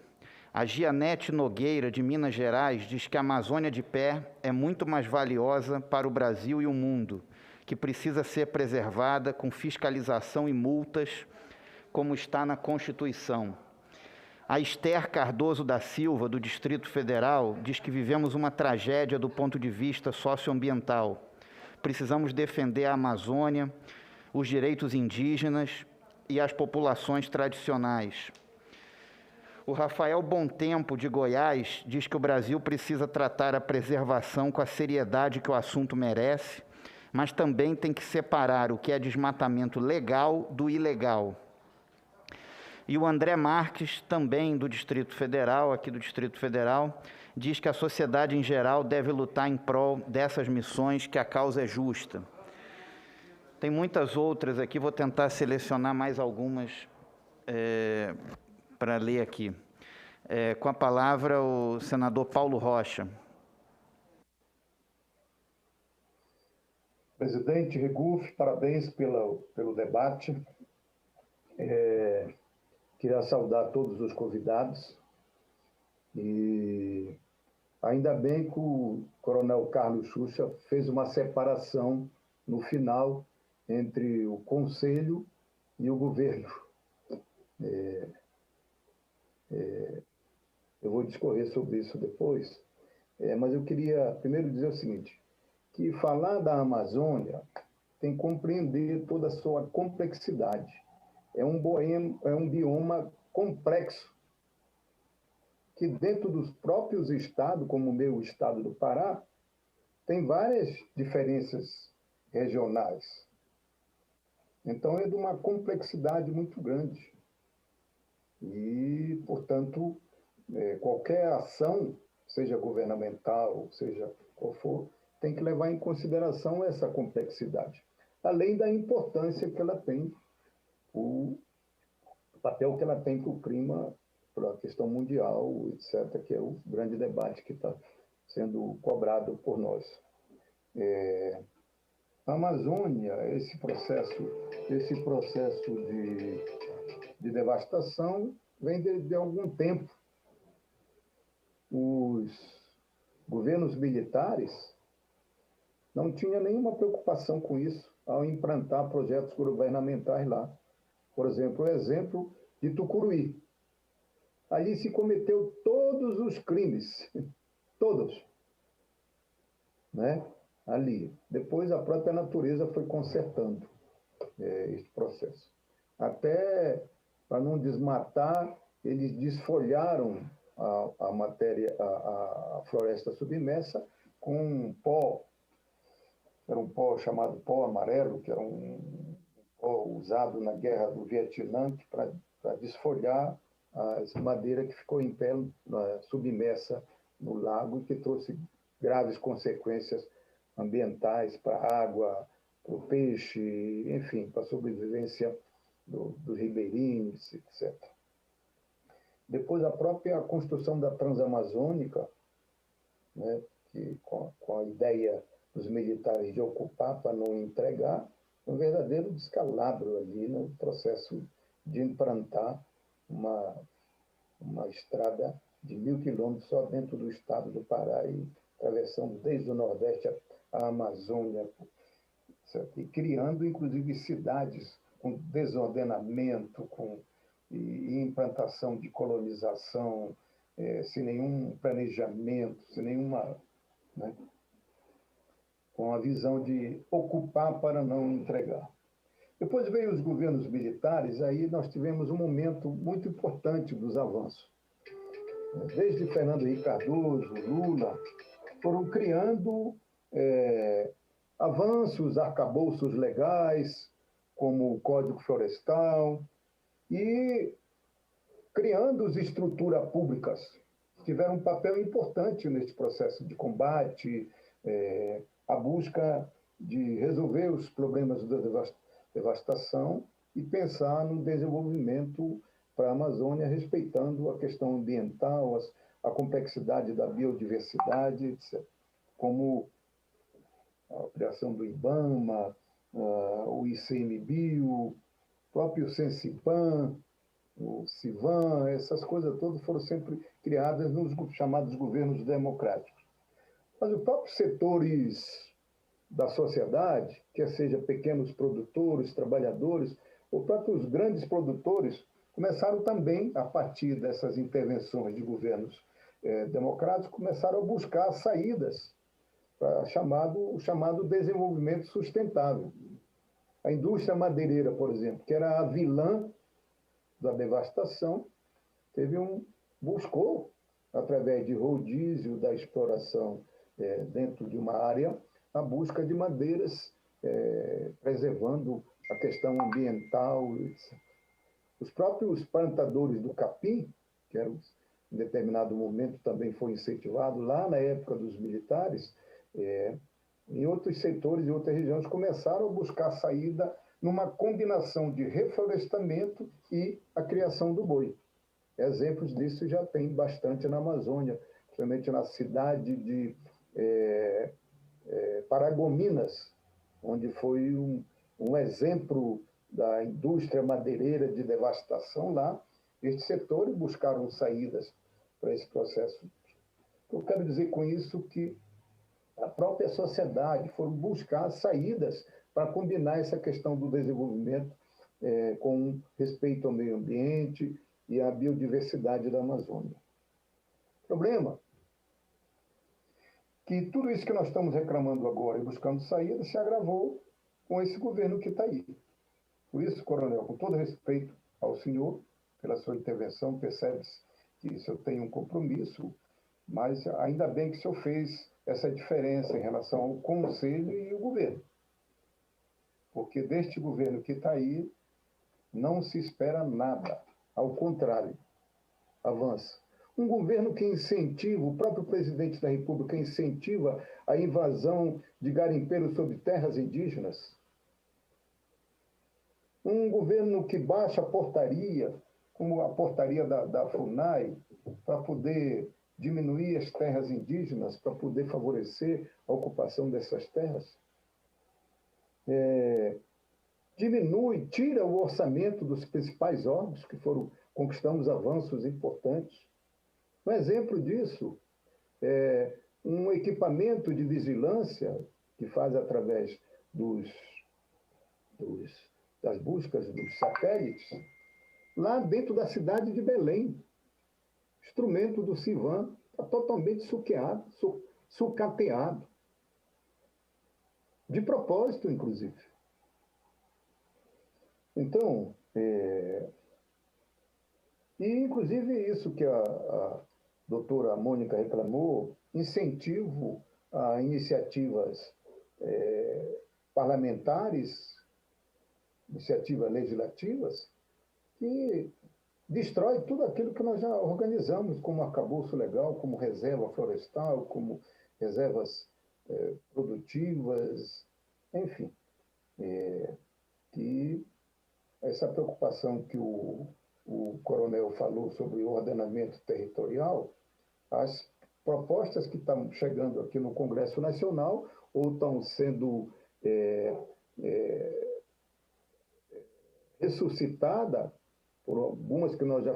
Speaker 1: A Gianete Nogueira, de Minas Gerais, diz que a Amazônia de pé é muito mais valiosa para o Brasil e o mundo, que precisa ser preservada com fiscalização e multas, como está na Constituição. A Esther Cardoso da Silva, do Distrito Federal, diz que vivemos uma tragédia do ponto de vista socioambiental. Precisamos defender a Amazônia, os direitos indígenas e as populações tradicionais. O Rafael Bontempo, de Goiás, diz que o Brasil precisa tratar a preservação com a seriedade que o assunto merece, mas também tem que separar o que é desmatamento legal do ilegal. E o André Marques, também do Distrito Federal, aqui do Distrito Federal, diz que a sociedade em geral deve lutar em prol dessas missões, que a causa é justa. Tem muitas outras aqui, vou tentar selecionar mais algumas para ler aqui. Com a palavra, o senador Paulo Rocha.
Speaker 6: Presidente Regufe, parabéns pelo debate. Queria saudar todos os convidados e ainda bem que o coronel Carlos Xuxa fez uma separação no final entre o Conselho e o governo. Eu vou discorrer sobre isso depois, mas eu queria primeiro dizer o seguinte, que falar da Amazônia tem que compreender toda a sua complexidade. É um bioma complexo, que dentro dos próprios estados, como o meu estado do Pará, tem várias diferenças regionais. Então, é de uma complexidade muito grande. E, portanto, qualquer ação, seja governamental, seja qual for, tem que levar em consideração essa complexidade, além da importância que ela tem, o papel que ela tem para o clima, para a questão mundial, etc., que é o grande debate que está sendo cobrado por nós. A Amazônia, esse processo de devastação vem de algum tempo. Os governos militares não tinham nenhuma preocupação com isso ao implantar projetos governamentais lá. Por exemplo, o exemplo de Tucuruí. Ali se cometeu todos os crimes, todos, né? Ali. Depois a própria natureza foi consertando esse processo. Até para não desmatar, eles desfolharam a floresta submersa com pó. Era um pó chamado pó amarelo, que era um pó usado na guerra do Vietnã para desfolhar a madeira que ficou em pé submersa no lago e que trouxe graves consequências ambientais para a água, para o peixe, enfim, para a sobrevivência dos ribeirinhos, etc. Depois, a própria construção da Transamazônica, né, que, com a ideia dos militares de ocupar para não entregar, um verdadeiro descalabro ali no processo de implantar uma estrada de 1.000 quilômetros só dentro do estado do Pará e atravessando desde o Nordeste à Amazônia, certo? E criando, inclusive, cidades com desordenamento, e implantação de colonização, sem nenhum planejamento, sem nenhuma... Né? Com a visão de ocupar para não entregar. Depois veio os governos militares, aí nós tivemos um momento muito importante dos avanços. Desde Fernando Henrique Cardoso, Lula, foram criando avanços, arcabouços legais, como o Código Florestal, e criando as estruturas públicas, que tiveram um papel importante nesse processo de combate, a busca de resolver os problemas da devastação e pensar no desenvolvimento para a Amazônia, respeitando a questão ambiental, a complexidade da biodiversidade, etc. Como a criação do IBAMA, o ICMBio, o próprio Sensipan, o CIVAM, essas coisas todas foram sempre criadas nos chamados governos democráticos. Mas os próprios setores da sociedade, quer seja pequenos produtores, trabalhadores, ou próprios grandes produtores, começaram também, a partir dessas intervenções de governos democráticos, começaram a buscar saídas para o chamado desenvolvimento sustentável. A indústria madeireira, por exemplo, que era a vilã da devastação, buscou, através de rodízio da exploração dentro de uma área, a busca de madeiras, preservando a questão ambiental. Etc. Os próprios plantadores do capim, que em determinado momento também foi incentivado, lá na época dos militares, em outros setores e outras regiões, começaram a buscar saída numa combinação de reflorestamento e a criação do boi. Exemplos disso já tem bastante na Amazônia, principalmente na cidade de Paragominas, onde foi um exemplo da indústria madeireira de devastação lá. Estes setores buscaram saídas para esse processo. Eu quero dizer com isso que a própria sociedade foi buscar saídas para combinar essa questão do desenvolvimento com respeito ao meio ambiente e à biodiversidade da Amazônia. Problema que tudo isso que nós estamos reclamando agora e buscando saída se agravou com esse governo que está aí. Por isso, coronel, com todo respeito ao senhor, pela sua intervenção, percebe-se que isso eu tenho um compromisso, mas ainda bem que o senhor fez essa diferença em relação ao Conselho e o governo. Porque deste governo que está aí, não se espera nada. Ao contrário, avança. Um governo que incentiva, o próprio presidente da República incentiva a invasão de garimpeiros sobre terras indígenas. Um governo que baixa a portaria, como a portaria da FUNAI, para poder diminuir as terras indígenas, para poder favorecer a ocupação dessas terras. Tira o orçamento dos principais órgãos, que conquistamos avanços importantes. Um exemplo disso é um equipamento de vigilância que faz através das buscas dos satélites, lá dentro da cidade de Belém. Instrumento do CIVAM está totalmente sucateado. De propósito, inclusive. Então, e inclusive isso que a doutora Mônica reclamou, incentivo a iniciativas parlamentares, iniciativas legislativas, que destrói tudo aquilo que nós já organizamos como arcabouço legal, como reserva florestal, como reservas produtivas, enfim. Que essa preocupação que o coronel falou sobre o ordenamento territorial, as propostas que estão chegando aqui no Congresso Nacional, ou estão sendo ressuscitadas, por algumas que nós já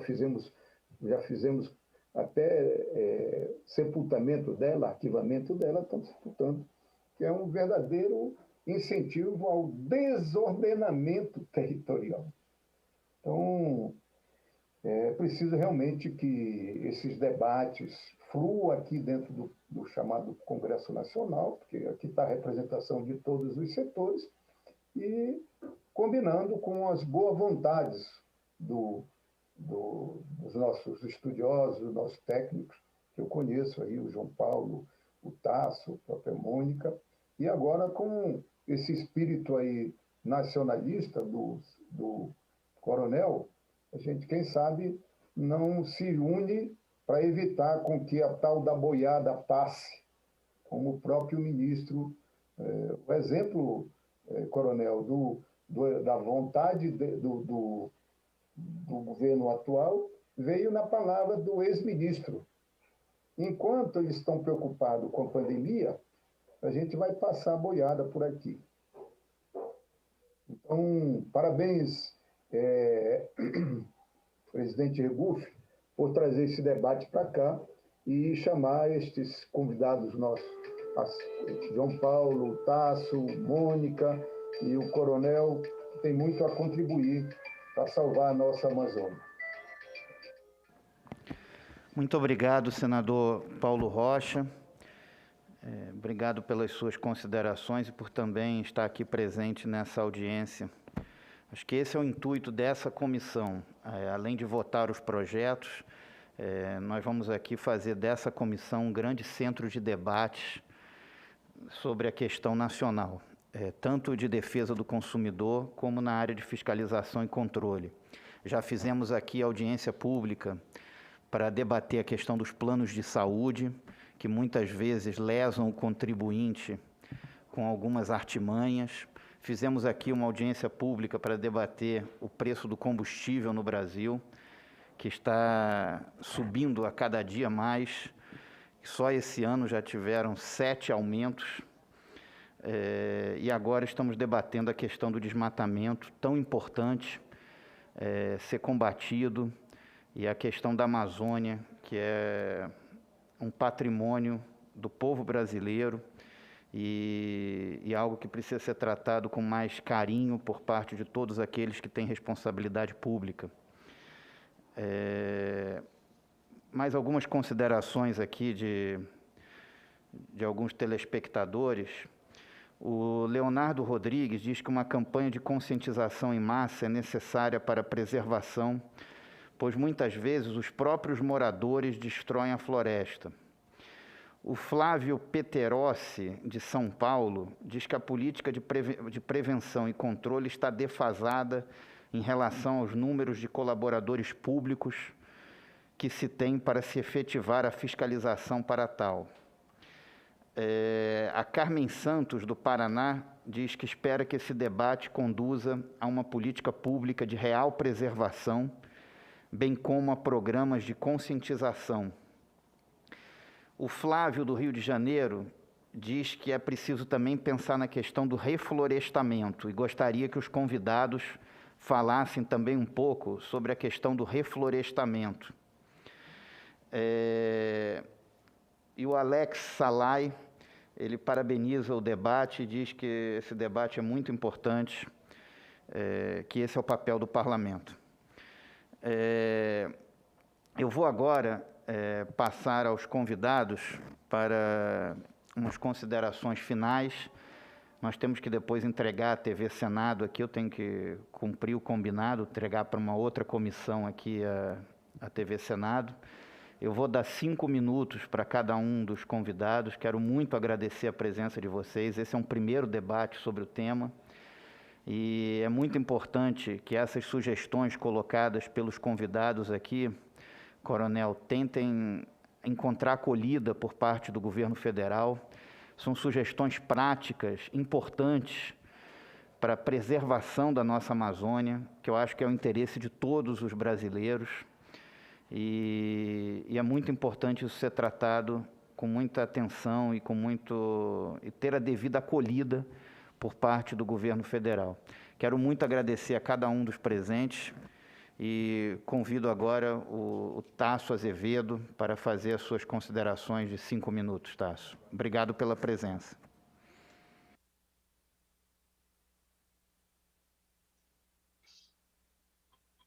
Speaker 6: fizemos até sepultamento dela, arquivamento dela, estão sepultando, que é um verdadeiro incentivo ao desordenamento territorial. Então, é preciso realmente que esses debates fluam aqui dentro do chamado Congresso Nacional, porque aqui está a representação de todos os setores, e combinando com as boas vontades dos nossos estudiosos, dos nossos técnicos, que eu conheço aí, o João Paulo, o Tasso, a própria Mônica, e agora com esse espírito aí nacionalista do coronel, a gente, quem sabe, não se une para evitar com que a tal da boiada passe, como o próprio ministro. O exemplo, coronel, da vontade do governo atual veio na palavra do ex-ministro. Enquanto eles estão preocupados com a pandemia, a gente vai passar a boiada por aqui. Então, parabéns, presidente Regufe, por trazer esse debate para cá e chamar estes convidados nossos, João Paulo, Tasso, Mônica e o coronel, que tem muito a contribuir para salvar a nossa Amazônia.
Speaker 1: Muito obrigado, senador Paulo Rocha. Obrigado pelas suas considerações e por também estar aqui presente nessa audiência. Acho que esse é o intuito dessa comissão. Além de votar os projetos, nós vamos aqui fazer dessa comissão um grande centro de debates sobre a questão nacional, tanto de defesa do consumidor como na área de fiscalização e controle. Já fizemos aqui audiência pública para debater a questão dos planos de saúde, que muitas vezes lesam o contribuinte com algumas artimanhas. Fizemos aqui uma audiência pública para debater o preço do combustível no Brasil, que está subindo a cada dia mais. Só esse ano já tiveram 7 aumentos. E agora estamos debatendo a questão do desmatamento, tão importante ser combatido, e a questão da Amazônia, que é um patrimônio do povo brasileiro e algo que precisa ser tratado com mais carinho por parte de todos aqueles que têm responsabilidade pública. Mais algumas considerações aqui de alguns telespectadores. O Leonardo Rodrigues diz que uma campanha de conscientização em massa é necessária para a preservação, pois muitas vezes os próprios moradores destroem a floresta. O Flávio Peterossi, de São Paulo, diz que a política de prevenção e controle está defasada em relação aos números de colaboradores públicos que se tem para se efetivar a fiscalização para tal. A Carmen Santos, do Paraná, diz que espera que esse debate conduza a uma política pública de real preservação, bem como a programas de conscientização. O Flávio, do Rio de Janeiro, diz que é preciso também pensar na questão do reflorestamento e gostaria que os convidados falassem também um pouco sobre a questão do reflorestamento. E o Alex Salai, ele parabeniza o debate e diz que esse debate é muito importante, que esse é o papel do parlamento. Eu vou agora passar aos convidados para umas considerações finais. Nós temos que depois entregar a TV Senado aqui, eu tenho que cumprir o combinado, entregar para uma outra comissão aqui a TV Senado. Eu vou dar 5 minutos para cada um dos convidados. Quero muito agradecer a presença de vocês. Esse é um primeiro debate sobre o tema. E é muito importante que essas sugestões colocadas pelos convidados aqui, coronel, tentem encontrar acolhida por parte do governo federal. São sugestões práticas, importantes para a preservação da nossa Amazônia, que eu acho que é o interesse de todos os brasileiros. E é muito importante isso ser tratado com muita atenção e e ter a devida acolhida por parte do governo federal. Quero muito agradecer a cada um dos presentes e convido agora o Tasso Azevedo para fazer as suas considerações de 5 minutos, Tasso. Obrigado pela presença.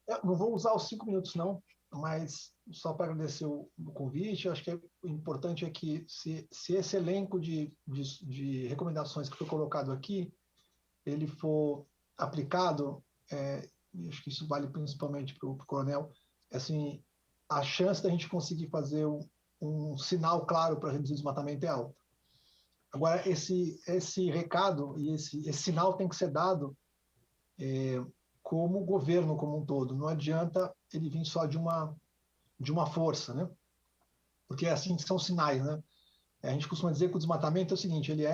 Speaker 3: Eu não vou usar os 5 minutos, não, mas só para agradecer o convite. Eu acho que o importante é que, se esse elenco de recomendações que foi colocado aqui, ele for aplicado, acho que isso vale principalmente para o coronel, assim, a chance da gente conseguir fazer um sinal claro para reduzir o desmatamento é alta. Agora, esse recado e esse sinal tem que ser dado como governo como um todo. Não adianta ele vir só de uma força, né? Porque é assim que são sinais, né? A gente costuma dizer que o desmatamento é o seguinte, ele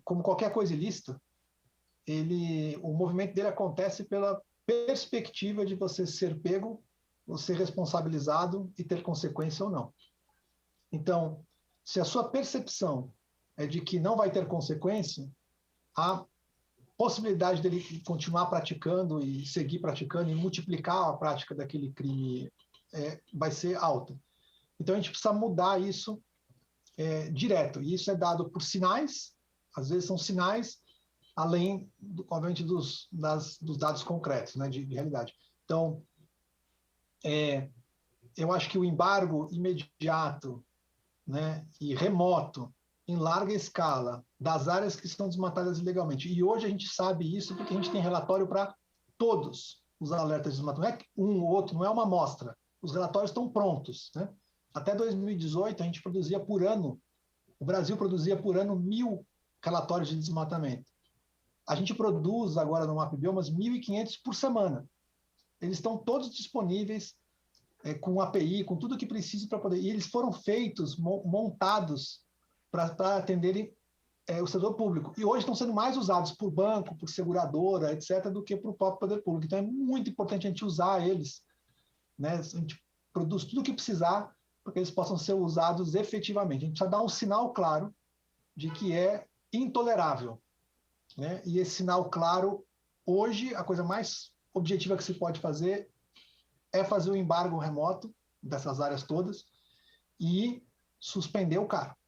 Speaker 3: como qualquer coisa ilícita, o movimento dele acontece pela perspectiva de você ser pego, você ser responsabilizado e ter consequência ou não. Então, se a sua percepção é de que não vai ter consequência, a possibilidade dele continuar praticando e seguir praticando e multiplicar a prática daquele crime vai ser alta. Então, a gente precisa mudar isso direto. E isso é dado por sinais, às vezes são sinais, além, obviamente, dos dados concretos, né, de realidade. Então, eu acho que o embargo imediato, né, e remoto, em larga escala, das áreas que estão desmatadas ilegalmente. E hoje a gente sabe isso porque a gente tem relatório para todos os alertas de desmatamento. Não é um ou outro, não é uma amostra. Os relatórios estão prontos, né? Até 2018, a gente produzia por ano, o Brasil produzia por ano 1.000 relatórios de desmatamento. A gente produz agora no MapBiomas 1.500 por semana. Eles estão todos disponíveis com API, com tudo o que precisa para poder... E eles foram feitos, montados para atenderem o setor público. E hoje estão sendo mais usados por banco, por seguradora, etc., do que para o próprio poder público. Então é muito importante a gente usar eles, né? A gente produz tudo o que precisar para que eles possam ser usados efetivamente. A gente precisa dar um sinal claro de que é intolerável, né? E esse sinal claro, hoje, a coisa mais objetiva que se pode fazer é fazer o embargo remoto dessas áreas todas e suspender o CAR,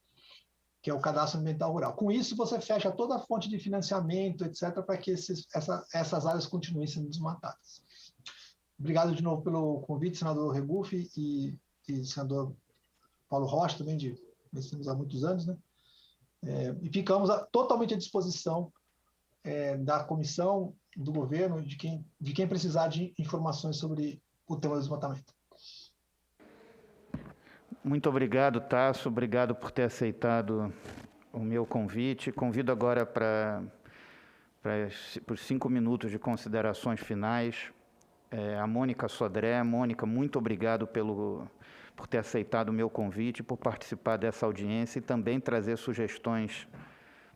Speaker 3: que é o Cadastro Ambiental Rural. Com isso, você fecha toda a fonte de financiamento, etc., para que essas áreas continuem sendo desmatadas. Obrigado de novo pelo convite, senador Regufe e senador Paulo Rocha, também de conhecemos há muitos anos, né? E ficamos totalmente à disposição da comissão, do governo, de quem precisar de informações sobre o tema do desmatamento.
Speaker 1: Muito obrigado, Tasso. Obrigado por ter aceitado o meu convite. Convido agora para os 5 minutos de considerações finais a Mônica Sodré. Mônica, muito obrigado por ter aceitado o meu convite, por participar dessa audiência e também trazer sugestões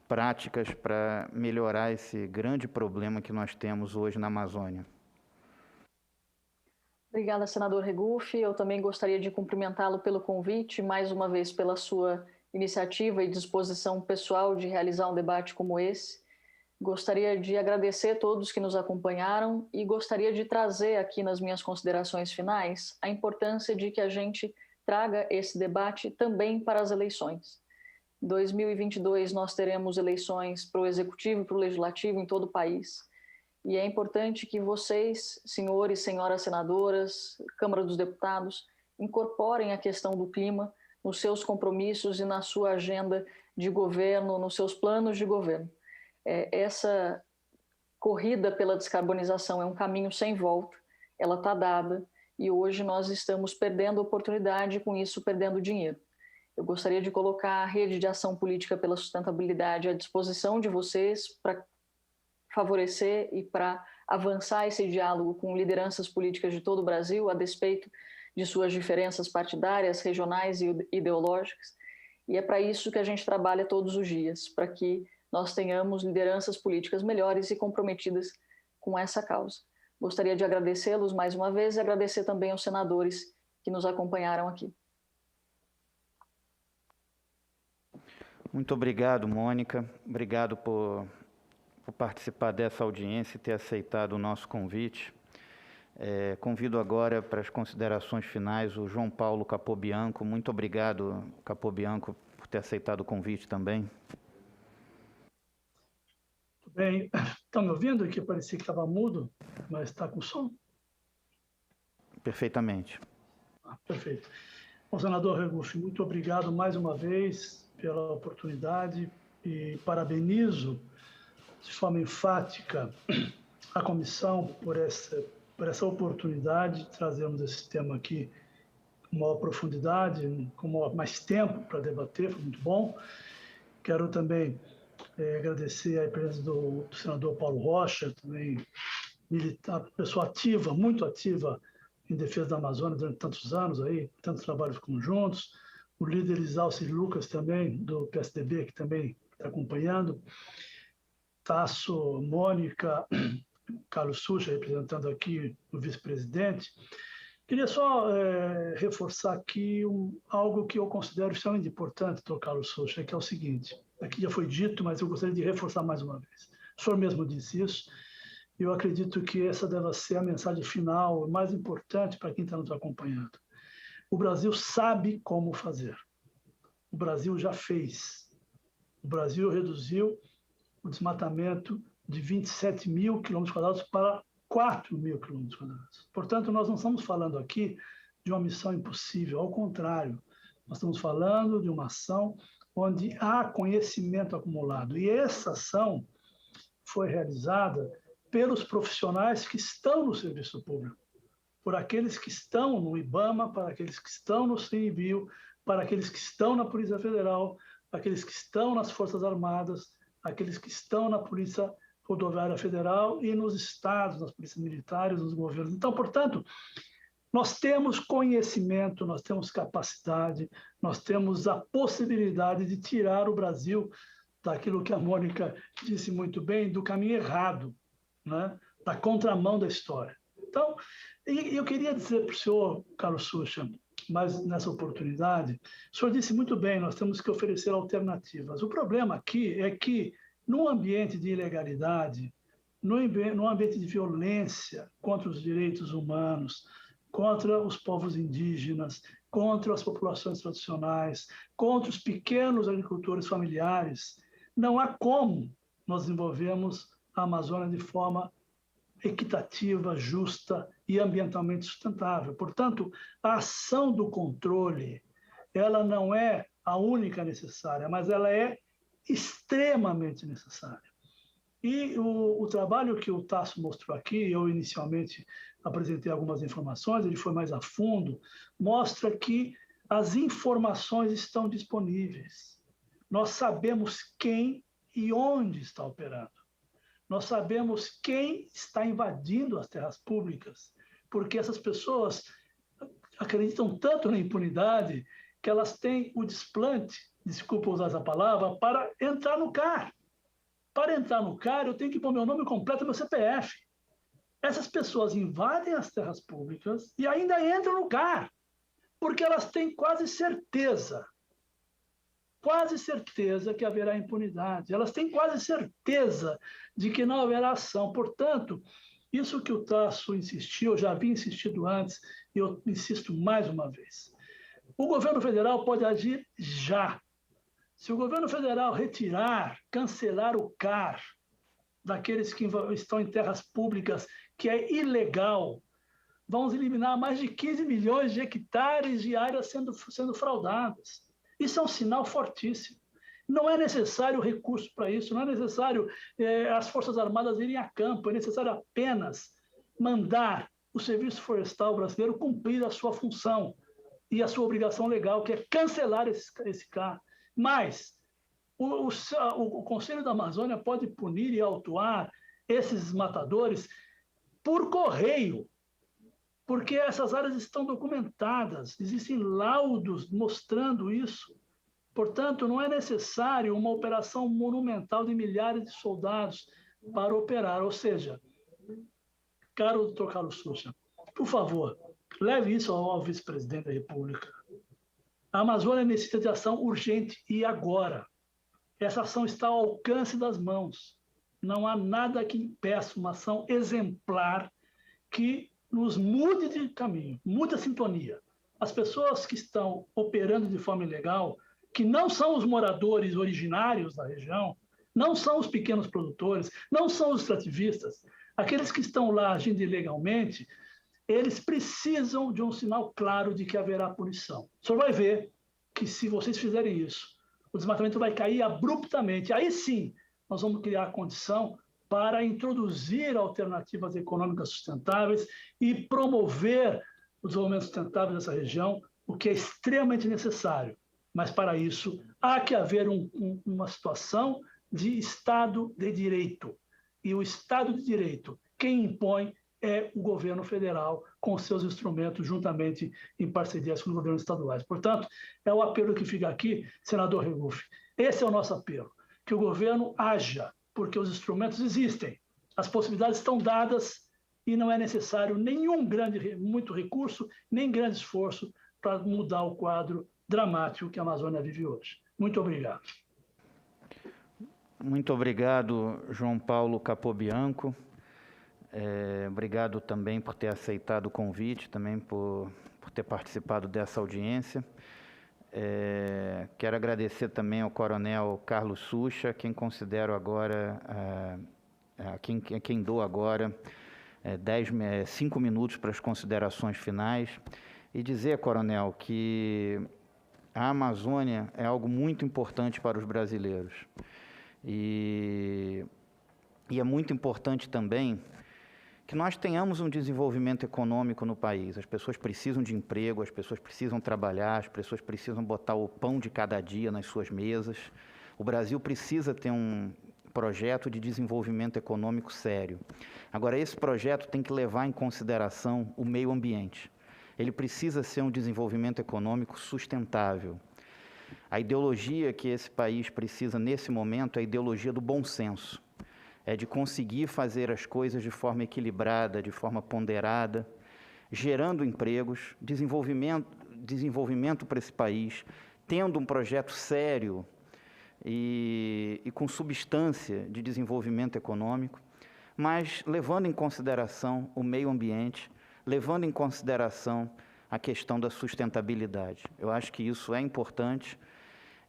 Speaker 1: práticas para melhorar esse grande problema que nós temos hoje na Amazônia.
Speaker 4: Obrigada, senador Regufe. Eu também gostaria de cumprimentá-lo pelo convite, mais uma vez pela sua iniciativa e disposição pessoal de realizar um debate como esse. Gostaria de agradecer a todos que nos acompanharam e gostaria de trazer aqui nas minhas considerações finais a importância de que a gente traga esse debate também para as eleições. Em 2022 nós teremos eleições para o Executivo e para o Legislativo em todo o país. E é importante que vocês, senhores e senhoras senadoras, Câmara dos Deputados, incorporem a questão do clima nos seus compromissos e na sua agenda de governo, nos seus planos de governo. Essa corrida pela descarbonização é um caminho sem volta, ela está dada e hoje nós estamos perdendo oportunidade e com isso perdendo dinheiro. Eu gostaria de colocar a Rede de Ação Política pela Sustentabilidade à disposição de vocês para favorecer e para avançar esse diálogo com lideranças políticas de todo o Brasil, a despeito de suas diferenças partidárias, regionais e ideológicas. E é para isso que a gente trabalha todos os dias, para que nós tenhamos lideranças políticas melhores e comprometidas com essa causa. Gostaria de agradecê-los mais uma vez e agradecer também aos senadores que nos acompanharam aqui.
Speaker 1: Muito obrigado, Mônica. Obrigado por participar dessa audiência e ter aceitado o nosso convite. Convido agora para as considerações finais o João Paulo Capobianco. Muito obrigado, Capobianco, por ter aceitado o convite também.
Speaker 2: Tudo bem. Estão me ouvindo aqui? Parecia que estava mudo, mas está com som?
Speaker 1: Perfeitamente.
Speaker 2: Perfeito. Bom, senador Regufe, muito obrigado mais uma vez pela oportunidade e parabenizo de forma enfática a comissão por essa oportunidade de trazermos esse tema aqui com maior profundidade, com mais tempo para debater, foi muito bom. Quero também agradecer a presença do senador Paulo Rocha, também militar, pessoa ativa, muito ativa em defesa da Amazônia durante tantos anos, aí, tantos trabalhos conjuntos. O líder Isalci Lucas também, do PSDB, que também está acompanhando. Tasso, Mônica, Carlos Sucha, representando aqui o vice-presidente. Queria só reforçar aqui algo que eu considero extremamente importante, doutor Carlos Sucha, que é o seguinte, aqui já foi dito, mas eu gostaria de reforçar mais uma vez. O senhor mesmo disse isso, e eu acredito que essa deve ser a mensagem final, mais importante para quem está nos acompanhando. O Brasil sabe como fazer. O Brasil já fez. O Brasil reduziu o desmatamento de 27 mil quilômetros quadrados para 4 mil quilômetros quadrados. Portanto, nós não estamos falando aqui de uma missão impossível, ao contrário, nós estamos falando de uma ação onde há conhecimento acumulado. E essa ação foi realizada pelos profissionais que estão no serviço público, por aqueles que estão no IBAMA, para aqueles que estão no CNBio, para aqueles que estão na Polícia Federal, aqueles que estão nas Forças Armadas, aqueles que estão na Polícia Rodoviária Federal e nos estados, nas polícias militares, nos governos. Então, portanto, nós temos conhecimento, nós temos capacidade, nós temos a possibilidade de tirar o Brasil daquilo que a Mônica disse muito bem, do caminho errado, né? Da contramão da história. Então, eu queria dizer para o senhor, Carlos Sucha, mas nessa oportunidade, o senhor disse muito bem, nós temos que oferecer alternativas. O problema aqui é que, num ambiente de ilegalidade, num ambiente de violência contra os direitos humanos, contra os povos indígenas, contra as populações tradicionais, contra os pequenos agricultores familiares, não há como nós desenvolvermos a Amazônia de forma equitativa, justa e ambientalmente sustentável. Portanto, a ação do controle, ela não é a única necessária, mas ela é extremamente necessária. E o trabalho que o Tasso mostrou aqui, eu inicialmente apresentei algumas informações, ele foi mais a fundo, mostra que as informações estão disponíveis. Nós sabemos quem e onde está operando. Nós sabemos quem está invadindo as terras públicas, porque essas pessoas acreditam tanto na impunidade que elas têm o desplante, desculpa usar essa palavra, para entrar no CAR. Para entrar no CAR, eu tenho que pôr meu nome completo e meu CPF. Essas pessoas invadem as terras públicas e ainda entram no CAR, porque elas têm quase certeza que haverá impunidade. Elas têm quase certeza de que não haverá ação. Portanto, isso que o Tasso insistiu, eu já havia insistido antes, e eu insisto mais uma vez. O governo federal pode agir já. Se o governo federal retirar, cancelar o CAR daqueles que estão em terras públicas, que é ilegal, vamos eliminar mais de 15 milhões de hectares de áreas sendo fraudadas. Isso é um sinal fortíssimo. Não é necessário recurso para isso, não é necessário as Forças Armadas irem a campo, é necessário apenas mandar o Serviço Florestal Brasileiro cumprir a sua função e a sua obrigação legal, que é cancelar esse CAR. Mas o Conselho da Amazônia pode punir e autuar esses matadores por correio, porque essas áreas estão documentadas, existem laudos mostrando isso. Portanto, não é necessário uma operação monumental de milhares de soldados para operar. Ou seja, caro doutor Carlos Sucha, por favor, leve isso ao vice-presidente da República. A Amazônia necessita de ação urgente e agora. essa ação está ao alcance das mãos. Não há nada que impeça uma ação exemplar que nos mude de caminho, mude a sintonia. As pessoas que estão operando de forma ilegal, que não são os moradores originários da região, não são os pequenos produtores, não são os extrativistas, aqueles que estão lá agindo ilegalmente, eles precisam de um sinal claro de que haverá punição. O senhor vai ver que, se vocês fizerem isso, o desmatamento vai cair abruptamente. Aí sim, nós vamos criar a condição para introduzir alternativas econômicas sustentáveis e promover o desenvolvimento sustentável dessa região, o que é extremamente necessário. Mas, para isso, há que haver uma situação de Estado de Direito. E o Estado de Direito, quem impõe é o governo federal, com seus instrumentos, juntamente em parcerias com os governos estaduais. Portanto, é o apelo que fica aqui, senador Regufe. Esse é o nosso apelo, que o governo haja, porque os instrumentos existem, as possibilidades estão dadas e não é necessário muito recurso, nem grande esforço para mudar o quadro dramático que a Amazônia vive hoje. Muito obrigado.
Speaker 1: Muito obrigado, João Paulo Capobianco. Obrigado também por ter aceitado o convite, também por ter participado dessa audiência. Quero agradecer também ao Coronel Carlos Sucha, quem considero agora, quem dou agora 5 minutos para as considerações finais, e dizer, Coronel, que a Amazônia é algo muito importante para os brasileiros. E é muito importante também que nós tenhamos um desenvolvimento econômico no país. As pessoas precisam de emprego, as pessoas precisam trabalhar, as pessoas precisam botar o pão de cada dia nas suas mesas. O Brasil precisa ter um projeto de desenvolvimento econômico sério. Agora, esse projeto tem que levar em consideração o meio ambiente. Ele precisa ser um desenvolvimento econômico sustentável. A ideologia que esse país precisa nesse momento é a ideologia do bom senso. É de conseguir fazer as coisas de forma equilibrada, de forma ponderada, gerando empregos, desenvolvimento para esse país, tendo um projeto sério e com substância de desenvolvimento econômico, mas levando em consideração o meio ambiente, levando em consideração a questão da sustentabilidade. Eu acho que isso é importante.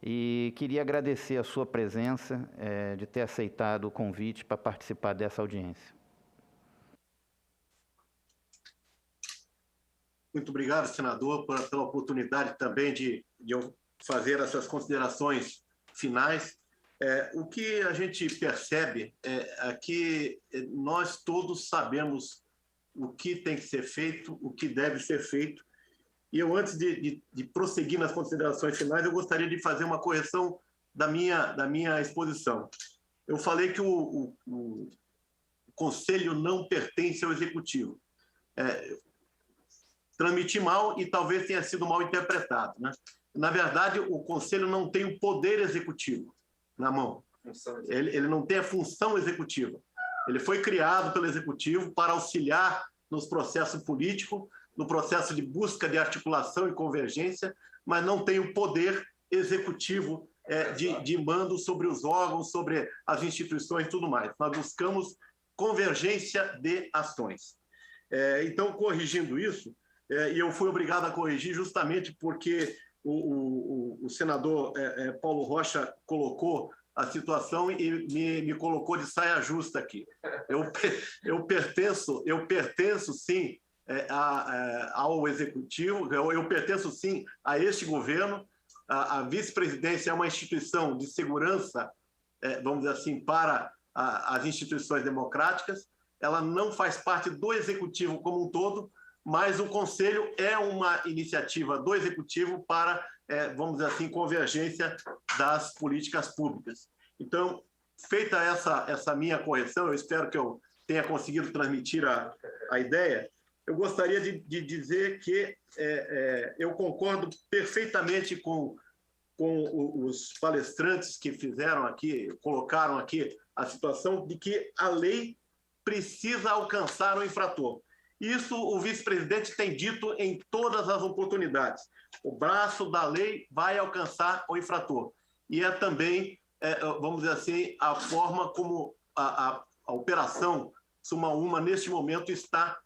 Speaker 1: E queria agradecer a sua presença, de ter aceitado o convite para participar dessa audiência.
Speaker 5: Muito obrigado, senador, pela oportunidade também de eu fazer essas considerações finais. O que a gente percebe é que nós todos sabemos o que tem que ser feito, o que deve ser feito. E eu, antes de prosseguir nas considerações finais, eu gostaria de fazer uma correção da minha exposição. Eu falei que o Conselho não pertence ao Executivo. Transmiti mal e talvez tenha sido mal interpretado, né? Na verdade, o Conselho não tem o poder executivo na mão. Ele não tem a função executiva. Ele foi criado pelo Executivo para auxiliar nos processos políticos, no processo de busca de articulação e convergência, mas não tem o poder executivo de mando sobre os órgãos, sobre as instituições e tudo mais. Nós buscamos convergência de ações. Então, corrigindo isso, e eu fui obrigado a corrigir justamente porque o senador Paulo Rocha colocou a situação e me colocou de saia justa aqui. Eu pertenço sim, ao Executivo, eu pertenço sim a este governo. A vice-presidência é uma instituição de segurança, vamos dizer assim, para as instituições democráticas. Ela não faz parte do Executivo como um todo, mas o Conselho é uma iniciativa do Executivo para, vamos dizer assim, convergência das políticas públicas. Então, feita essa minha correção, eu espero que eu tenha conseguido transmitir a ideia. Eu gostaria de dizer que eu concordo perfeitamente com os palestrantes que fizeram aqui, colocaram aqui a situação de que a lei precisa alcançar o infrator. Isso o vice-presidente tem dito em todas as oportunidades. O braço da lei vai alcançar o infrator. E é também vamos dizer assim, a forma como a operação Suma Uma, neste momento, está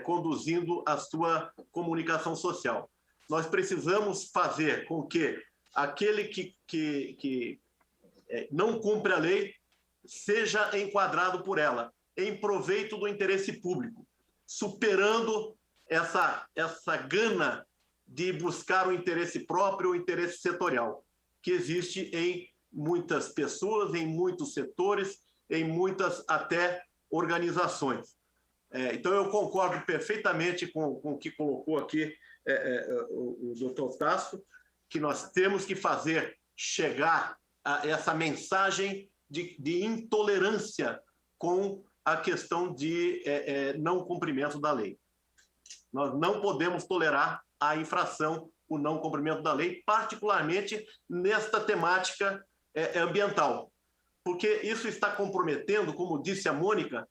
Speaker 5: conduzindo a sua comunicação social. Nós precisamos fazer com que aquele que não cumpre a lei seja enquadrado por ela, em proveito do interesse público, superando essa gana de buscar o interesse próprio, o interesse setorial, que existe em muitas pessoas, em muitos setores, em muitas até organizações. Então, eu concordo perfeitamente com o que colocou aqui o doutor Tasso, que nós temos que fazer chegar a essa mensagem de intolerância com a questão de não cumprimento da lei. Nós não podemos tolerar a infração, o não cumprimento da lei, particularmente nesta temática ambiental, porque isso está comprometendo, como disse a Mônica,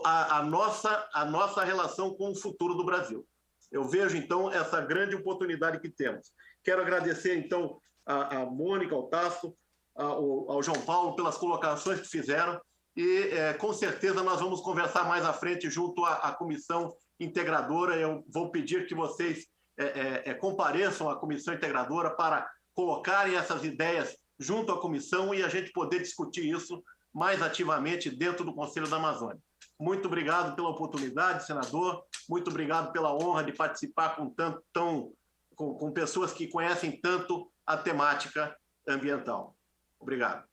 Speaker 5: a nossa relação com o futuro do Brasil. Eu vejo, então, essa grande oportunidade que temos. Quero agradecer, então, a Mônica, ao Tasso, ao João Paulo, pelas colocações que fizeram, e, com certeza, nós vamos conversar mais à frente junto à comissão integradora. Eu vou pedir que vocês compareçam à comissão integradora para colocarem essas ideias junto à comissão e a gente poder discutir isso mais ativamente dentro do Conselho da Amazônia. Muito obrigado pela oportunidade, senador. Muito obrigado pela honra de participar com pessoas que conhecem tanto a temática ambiental. Obrigado.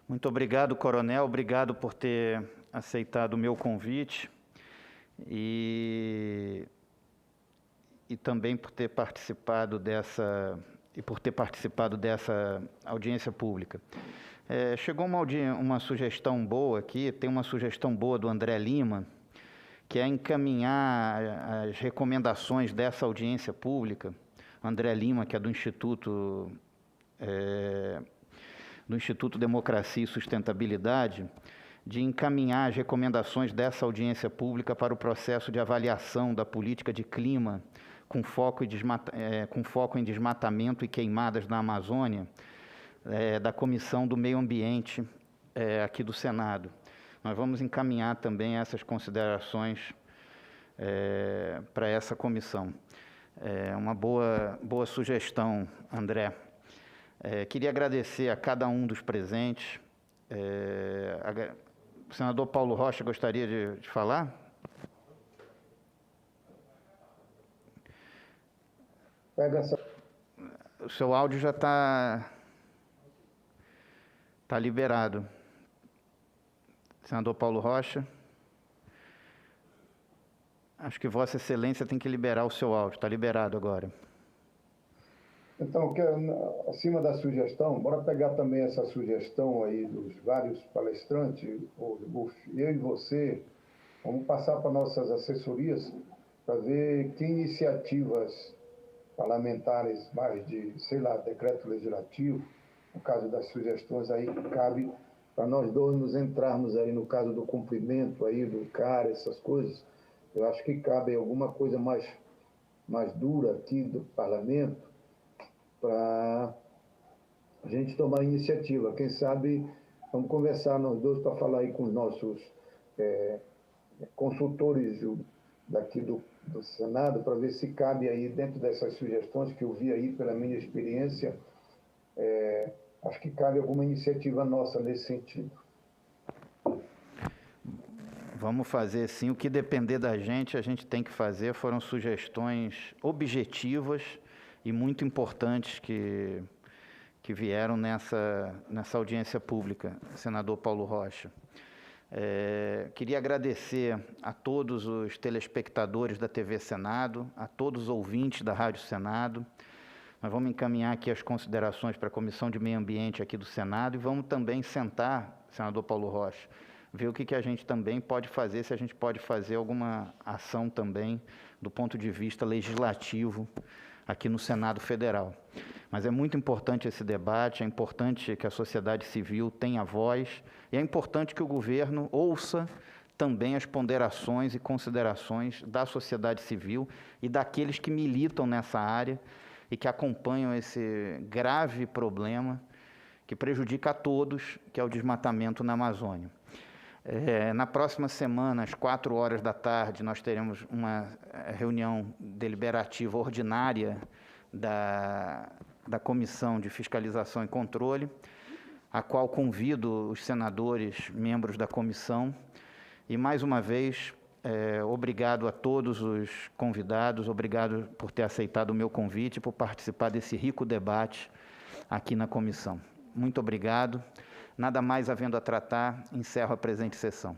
Speaker 1: Muito obrigado, coronel. Obrigado por ter aceitado o meu convite e também por ter participado dessa audiência pública. Chegou uma sugestão boa aqui, tem uma sugestão boa do André Lima, que é encaminhar as recomendações dessa audiência pública. André Lima, que é do Instituto Democracia e Sustentabilidade, de encaminhar as recomendações dessa audiência pública para o processo de avaliação da política de clima com foco em desmatamento e queimadas na Amazônia, da Comissão do Meio Ambiente aqui do Senado. Nós vamos encaminhar também essas considerações para essa comissão. Uma boa sugestão, André. Queria agradecer a cada um dos presentes. O senador Paulo Rocha gostaria de falar? O seu áudio já está liberado. Senador Paulo Rocha. Acho que Vossa Excelência tem que liberar o seu áudio. Está liberado agora.
Speaker 6: Então, acima da sugestão, bora pegar também essa sugestão aí dos vários palestrantes, eu e você, vamos passar para nossas assessorias para ver que iniciativas parlamentares, mais de, decreto legislativo, no caso das sugestões aí, cabe para nós dois nos entrarmos aí no caso do cumprimento aí do CAR, essas coisas. Eu acho que cabe alguma coisa mais dura aqui do parlamento para a gente tomar iniciativa. Quem sabe vamos conversar nós dois para falar aí com os nossos consultores daqui do Senado, para ver se cabe aí dentro dessas sugestões que eu vi aí pela minha experiência, acho que cabe alguma iniciativa nossa nesse sentido.
Speaker 1: Vamos fazer sim, o que depender da gente, a gente tem que fazer. Foram sugestões objetivas e muito importantes que vieram nessa audiência pública, senador Paulo Rocha. Queria agradecer a todos os telespectadores da TV Senado, a todos os ouvintes da Rádio Senado. Nós vamos encaminhar aqui as considerações para a Comissão de Meio Ambiente aqui do Senado e vamos também sentar, senador Paulo Rocha, ver o que a gente também pode fazer, se a gente pode fazer alguma ação também do ponto de vista legislativo aqui no Senado Federal. Mas é muito importante esse debate, é importante que a sociedade civil tenha voz e é importante que o governo ouça também as ponderações e considerações da sociedade civil e daqueles que militam nessa área e que acompanham esse grave problema que prejudica a todos, que é o desmatamento na Amazônia. Na próxima semana, às 16h, nós teremos uma reunião deliberativa ordinária da Comissão de Fiscalização e Controle, a qual convido os senadores, membros da comissão, e mais uma vez, obrigado a todos os convidados, obrigado por ter aceitado o meu convite, por participar desse rico debate aqui na comissão. Muito obrigado. Nada mais havendo a tratar, encerro a presente sessão.